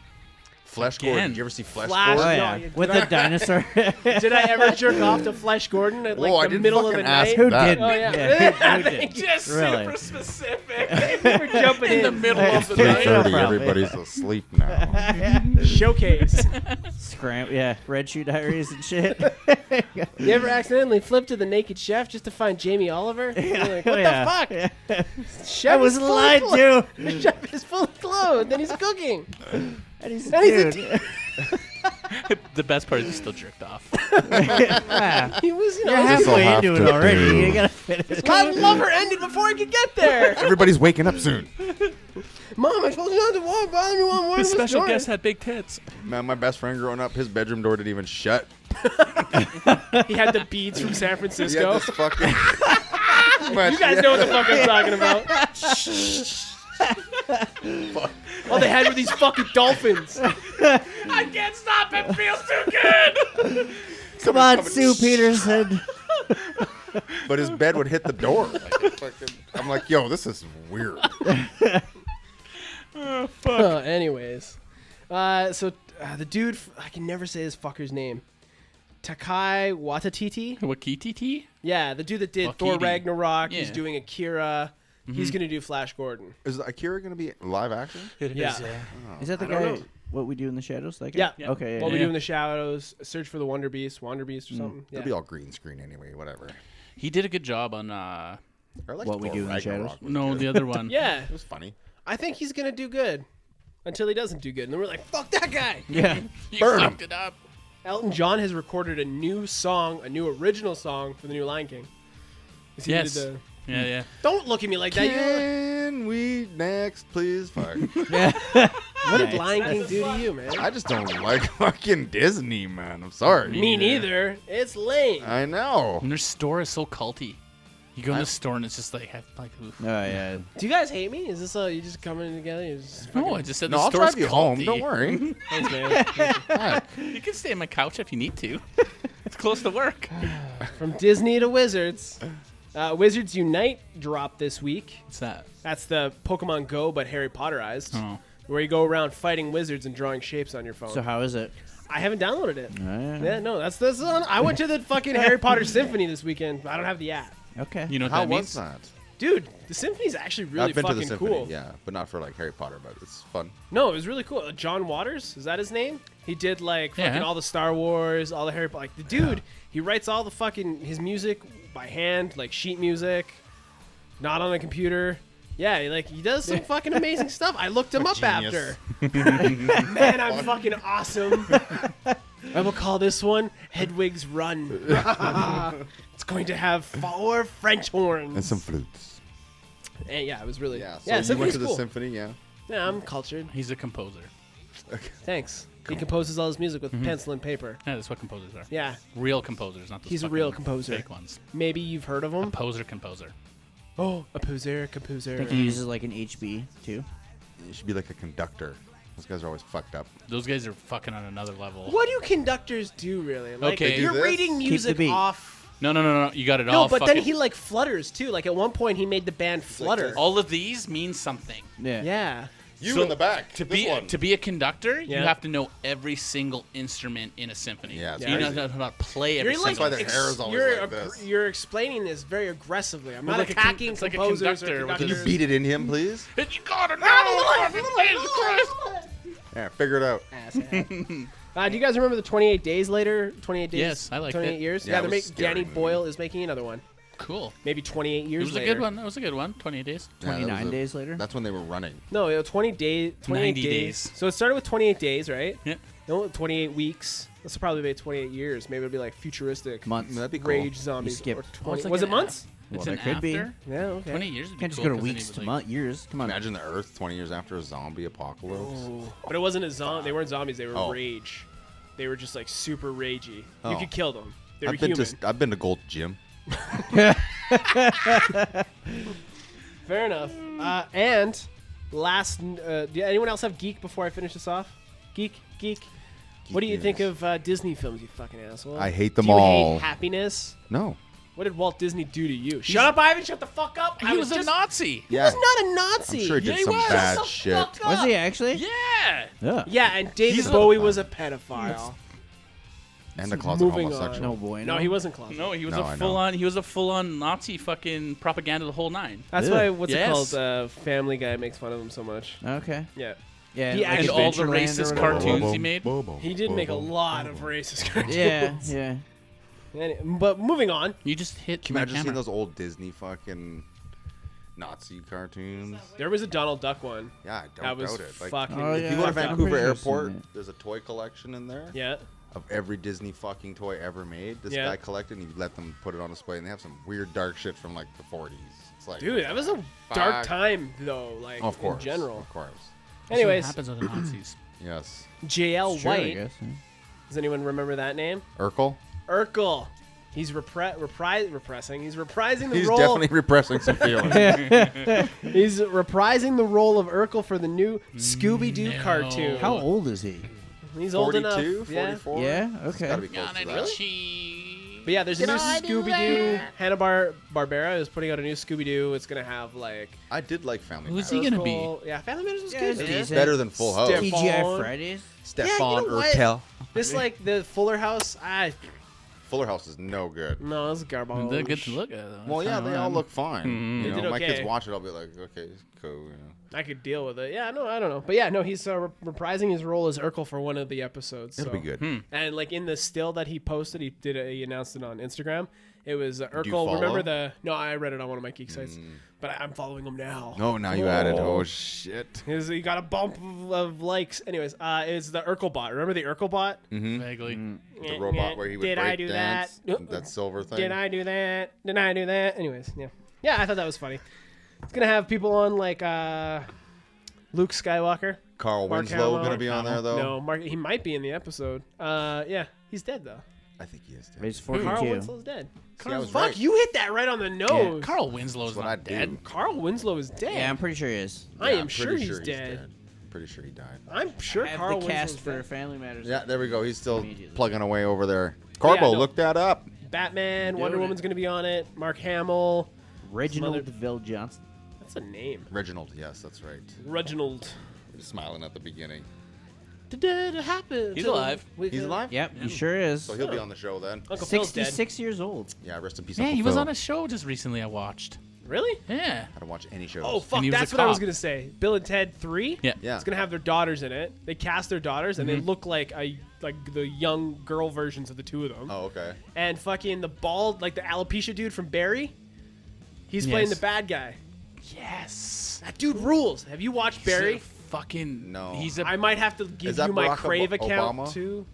Flesh Again. Gordon. Did you ever see Flesh Flash- Oh Gordon? No, yeah, did with I- the dinosaur. Did I ever jerk off to Flash Gordon at like Whoa, I the didn't middle of fucking the ask night? Who that. didn't? Oh, yeah. Who didn't? Just Really? super specific. We're jumping in the in. middle of the Yeah. night. 30, Probably. everybody's asleep now. Showcase. Yeah, Red Shoe Diaries and shit. You ever accidentally flipped to the Naked Chef just to find Jamie Oliver? You're like, what Yeah. the fuck? Yeah. Chef I was is fully lied clothed. to. The chef is fully clothed, and he's cooking. And he's And he's a dude. The best part is he still jerked off. Wow. He was, you know, You're This'll halfway have into it to already. do. You gotta finish. my lover ended before I could get there. Everybody's waking up soon. Mom, I told you not to walk by me one more. The special guest had big tits. Man, my best friend growing up, his bedroom door didn't even shut. He had the beads from San He had Francisco. this fucking. You guys know what the fuck I'm talking about. All they had were these fucking dolphins. I can't stop. It feels too good. Come on, Sue Peterson. But his bed would hit the door. Like, it's fucking, I'm like, yo, this is weird. Anyways, so the dude, I can never say this fucker's name. Takai Waititi. Wakititi? Yeah, the dude that did Thor Waititi. Ragnarok. He's Yeah. doing Akira. He's gonna do Flash Gordon. Is Akira going to be live action? Yeah. Is that the I don't guy? know. What We Do in the Shadows? That guy? Yeah. Okay. What Yeah. we do in the shadows, search for the Wonder Beast or something. It'll be all green screen anyway, whatever. He did a good job on, I liked What We Thor Do in the Ragnarok Shadows? was no, good. the other one. Yeah, It was funny. I think he's gonna do good until he doesn't do good, and then we're like, fuck that guy. Yeah. You Burn fucked him. it up. Elton John has recorded a new song, a new original song for the new Lion King. 'Cause he Yes. did Yeah, yeah. Don't look at me like that. Can we next, please? Fuck. What did Nice. Lion King do to you, man? I just don't like fucking Disney, man. I'm sorry. Me neither. It's lame. I know. And their store is so culty. You go in the store and it's just like, oof. Oh yeah. Do you guys hate me? Is this you just coming together? You just No, I just said No, the I'll store's drive you home. culty. Don't worry. Thanks, man. Fuck. You can stay on my couch if you need to. It's close to work. From Disney to Wizards. Wizards Unite dropped this week. What's that? That's the Pokemon Go, but Harry Potterized. Oh. Where you go around fighting wizards and drawing shapes on your phone. So how is it? I haven't downloaded it. Yeah. Yeah, no, that's on. I went to the fucking Harry Potter Symphony this weekend. I don't have the app. Okay. You know what How that was means? that? Dude, the symphony's actually really I've been to fucking the symphony, cool. yeah, but not for like Harry Potter, but it's fun. No, it was really cool. John Waters, is that his name? He did like fucking Yeah. all the Star Wars, all the Harry Potter. Like the dude, he writes all the fucking his music by hand, like sheet music, not on a computer. Yeah, he does some fucking amazing stuff. I looked him up Genius. after. Man, I'm fucking awesome. I will call this one Hedwig's Run. It's going to have 4 French horns. And some flutes. And yeah, it was really Yeah, so yeah. you went Symphony's to the cool. symphony, yeah. Yeah, I'm cultured. He's a composer. Thanks. He composes all his music with pencil and paper. Yeah, that's what composers are. Yeah, Real composers, not those He's a fucking real composer. fake ones. maybe you've heard of him. Composer. Oh, a composer. I think he uses like an HB too. You should be like a conductor. Those guys are always fucked up. Those guys are fucking on another level. What do conductors do really? Like, Okay. They do you're this? reading the music beat. off. No. You got it No, all. but then fucking- he like flutters too. Like at one point, he made the band flutter. all of these mean something. Yeah. Yeah. You So, in the back. To this be one. to be a conductor, Yeah. you have to know every single instrument in a symphony. Yeah, it's you know crazy. how to play every You're like single. why their hair is always you're, like this. you're explaining this very aggressively. I'm Well, not like a con- attacking it's like a composers or conductor with Can you conductors. beat it in him, please? You gotta know. Yeah, figure it out. Do you guys remember the 28 Days later? 28 days. Yes, I liked 28 it. years. Yeah, Yeah, it they're was making. Danny scary movie. Boyle is making another one. Cool. Maybe 28 It years was later. a good one. That was a good one. 28 days. Yeah, that was 29 days later. That's when they were running. No, 20 days. 28 90 days. days. So it started with 28 days, right? Yeah. No, 28 weeks. That's probably be 28 years. Maybe it'll be like futuristic. Months. That'd be cool. Rage zombies. skipped. Or Oh, 20, it's like was it an months? Well, It's there an could be. after. Yeah, okay. 20 years would be Can't just cool go to 'cause then weeks it to was months, years. Come on. Imagine the Earth 20 years after a zombie apocalypse. But it wasn't a zombie. They weren't zombies. They were Oh. rage. They were just like super ragey. You Oh. could kill them. They were I've been human. to Gold Gym. Fair enough. And last, do anyone else have geek before I finish this off? Geek. What do you think of Disney films, you fucking asshole? I hate them do you all. Hate Happiness? No. What did Walt Disney do to you? Shut up, Ivan! Shut the fuck up! He was a Nazi. He was not a Nazi. I'm sure he did he some was. bad Shut the shit. fuck up. Was he actually? Yeah. Yeah. Yeah, and David He's a- Bowie was a pedophile. And a closet Moving on. homosexual. No boy. No, he wasn't closet. No, he was No, a I know. full on. He was a full on Nazi fucking propaganda the whole nine. That's Ew. why. What's Yes. it called? Family Guy makes fun of him so much. Okay. Yeah. Yeah. He like actually- And all the Adventureland or racist whatever. cartoons he made. He did make a lot of racist cartoons. Yeah. But moving on. You just hit Can you my imagine seeing camera. those old Disney fucking Nazi cartoons? There was a Donald Duck one. Yeah, I That don't was doubt it. Like, fucking. Oh, if yeah. you go to I'm Vancouver pretty sure I've Airport, seen it. there's a toy collection in there Yeah. of every Disney fucking toy ever made. This Yeah. guy collected, and he let them put it on display, and they have some weird dark shit from like the 40s. It's like, Dude, that was a dark Fuck. time though. Like of course, in general. of course, That's what Anyways, happens with the Nazis. yes. J.L. Sure, I White. guess, yeah. Does anyone remember that name? Urkel. Urkel. He's repressing. He's reprising the He's role. definitely repressing some feelings. He's reprising the role of Urkel for the new Scooby-Doo cartoon. How old is he? He's old enough. 42, Yeah. 44? Yeah. It's Okay. gotta be close to that. But yeah, there's a new Scooby-Doo. Hanna-Barbera is putting out a new Scooby-Doo. It's gonna have like. I did like Family Who's Matters. he gonna be? Urkel- Yeah, Family Matters was Yeah, good. it's man. decent. Better than Full House. Step- TGI Phone. Fridays. Stefan you know what? Urkel. This like the Fuller House. Fuller House is no good. No, it's garbage. They're good to look at. Though. Well, yeah, they all look fine. Mhm. You They know, did my kids okay. watch it, I'll be like, okay, cool. You know. I could deal with it. Yeah, no, I don't know. But yeah, no, he's reprising his role as Urkel for one of the episodes. It'll so. be good. And like in the still that he posted, he announced it on Instagram. It was you Urkel. follow? Remember the? No, I read it on one of my geek sites, but I'm following him now. No, now you added. Oh shit. He got a bump of likes. Anyways, it's the Urkel bot. Remember the Urkel bot? Vaguely. The robot where he would Did I break do dance. that? That silver thing. Did I do that? Did I do that? Anyways, yeah, I thought that was funny. It's gonna have people on like Luke Skywalker. Carl Mark Winslow Hamill. gonna be on there though. No, Mark. He might be in the episode. Yeah, he's dead though. I think he is. Dead. He's Carl 42. Winslow's dead. See, I was Fuck, right. you hit that right on the nose. Carl Winslow's That's what I not do. dead. Carl Winslow is dead. Yeah, I'm pretty sure he is. I Yeah, am I'm sure pretty he's dead. Pretty sure he died. I'm sure I have Carl the cast Winslow's for dead. Family Matters. Yeah, there we go. He's still Immediately. plugging away over there. Carbo, no. look that up. Batman, Wonder Dude. Woman's gonna be on it. Mark Hamill. Reginald Some other- Ville Johnson. That's a name. Reginald, yes, that's right. Reginald. He's smiling at the beginning. Did it happen? He's to- alive. with, He's alive? Yep, he sure is. So he'll be on the show then. Uncle Phil's dead. 66 years old. Yeah, rest in peace. Yeah, Uncle he was Phil. on a show just recently. I watched. Really? Yeah. I don't watch any shows. Oh fuck! he was That's a what I was cop. gonna say. Bill and Ted 3. Yeah. Yeah. It's gonna have their daughters in it. They cast their daughters, and they Mm-hmm. look like the young girl versions of the two of them. Oh, okay. And fucking the bald, like the alopecia dude from Barry. He's playing Yes. the bad guy. Yes. That dude rules. Have you watched Barry? Fucking No. He's a. I might have to give Is that you my Barack Crave account Obama? too.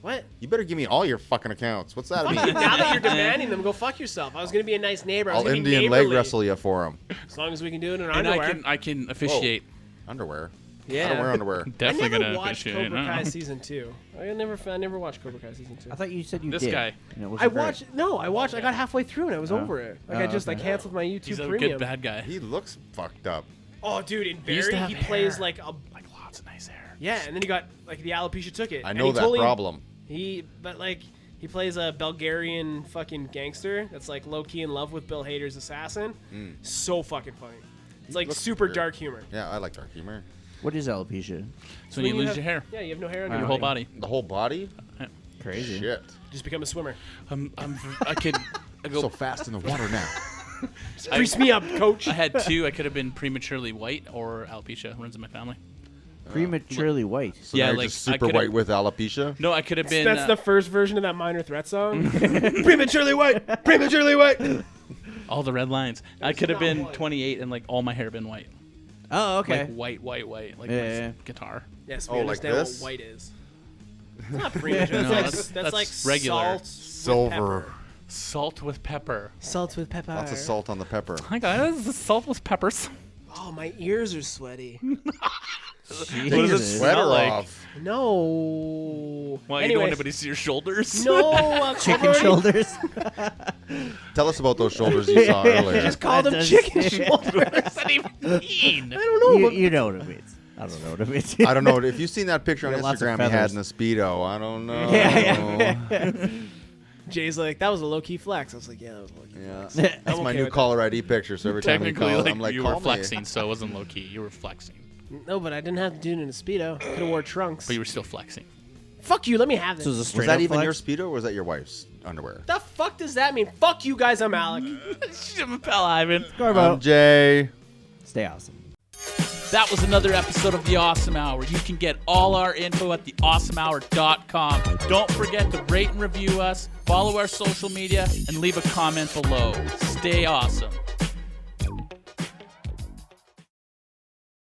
What? You better give me all your fucking accounts. What's that Fuck you, mean? now that you're demanding them, go fuck yourself. I was gonna be a nice neighbor. I was I'll gonna be Indian leg neighborly. wrestle you for him. As long as we can do it in and underwear. I can officiate. Underwear. Yeah. I don't wear underwear. Definitely I never gonna watched officiate. Cobra Kai no. season 2. I never watched Cobra Kai season 2. I thought you said you This did. guy. And it I wasn't great. watched. No, I watched. I got halfway through and I was over it. Like I just okay. canceled my YouTube He's a Premium. good bad guy. He looks fucked up. Oh, dude, in He used to Barry, have he hair. plays like a. Like lots of nice hair. Yeah, and then he got like the alopecia took it. I And know he that totally- problem. But like he plays a Bulgarian fucking gangster that's like low key in love with Bill Hader's assassin. So fucking funny. It's like looks super weird. dark humor. Yeah, I like dark humor. What is alopecia? So when you lose have- your hair, Yeah, you have no hair on your your whole body. body. The whole body? Crazy. Shit. Just become a swimmer. I could. I go. So fast in the water now. Grease me up, coach. I had two. I could have been prematurely white or alopecia. Runs in my family. Prematurely white. So Yeah, now you're like, just I super could've- white with alopecia. No, I could have been. That's the first version of that Minor Threat song. Prematurely white. Prematurely white. all the red lines. I could have not been white. 28 and like all my hair been white. Oh, okay. Like white, like Yeah, my yeah. guitar. Yes, Oh, we like understand this? what white is. It's not premature. No, That's like that's regular. salt. Silver. Salt with pepper. Salt with pepper. Lots of salt on the pepper. Hi guys, this is salt with peppers. Oh, my ears are sweaty. Take your Jesus. sweater smell like? off. No. Why, you don't want Anyways, anybody to see your shoulders? no. Chicken shoulders. Tell us about those shoulders you saw earlier. Just call them That does- chicken shoulders. What does that even mean? I don't know. but You know what it means. I don't know what it means. I don't know if you've seen that picture on Got lots of Instagram he had feathers. in the Speedo. I don't know. Yeah. Jay's like, that was a low key flex. I was like, yeah, that was a low key. Yeah. That's my okay new with caller ID picture. So every time he Technically, calls, like, I'm like, you call were me. flexing, so it wasn't low key. You were flexing, No, but I didn't have to do it in a speedo. Could have wore trunks. but you were still flexing. Fuck you. Let me have this. So it was a Was straight that up even flex? your Speedo or was that your wife's underwear? the fuck does that mean? Fuck you guys. I'm Alec. Pal Ivan. Garbo. Jay. Stay awesome. That was another episode of The Awesome Hour. You can get all our info at theawesomehour.com. Don't forget to rate and review us, follow our social media, and leave a comment below. Stay awesome.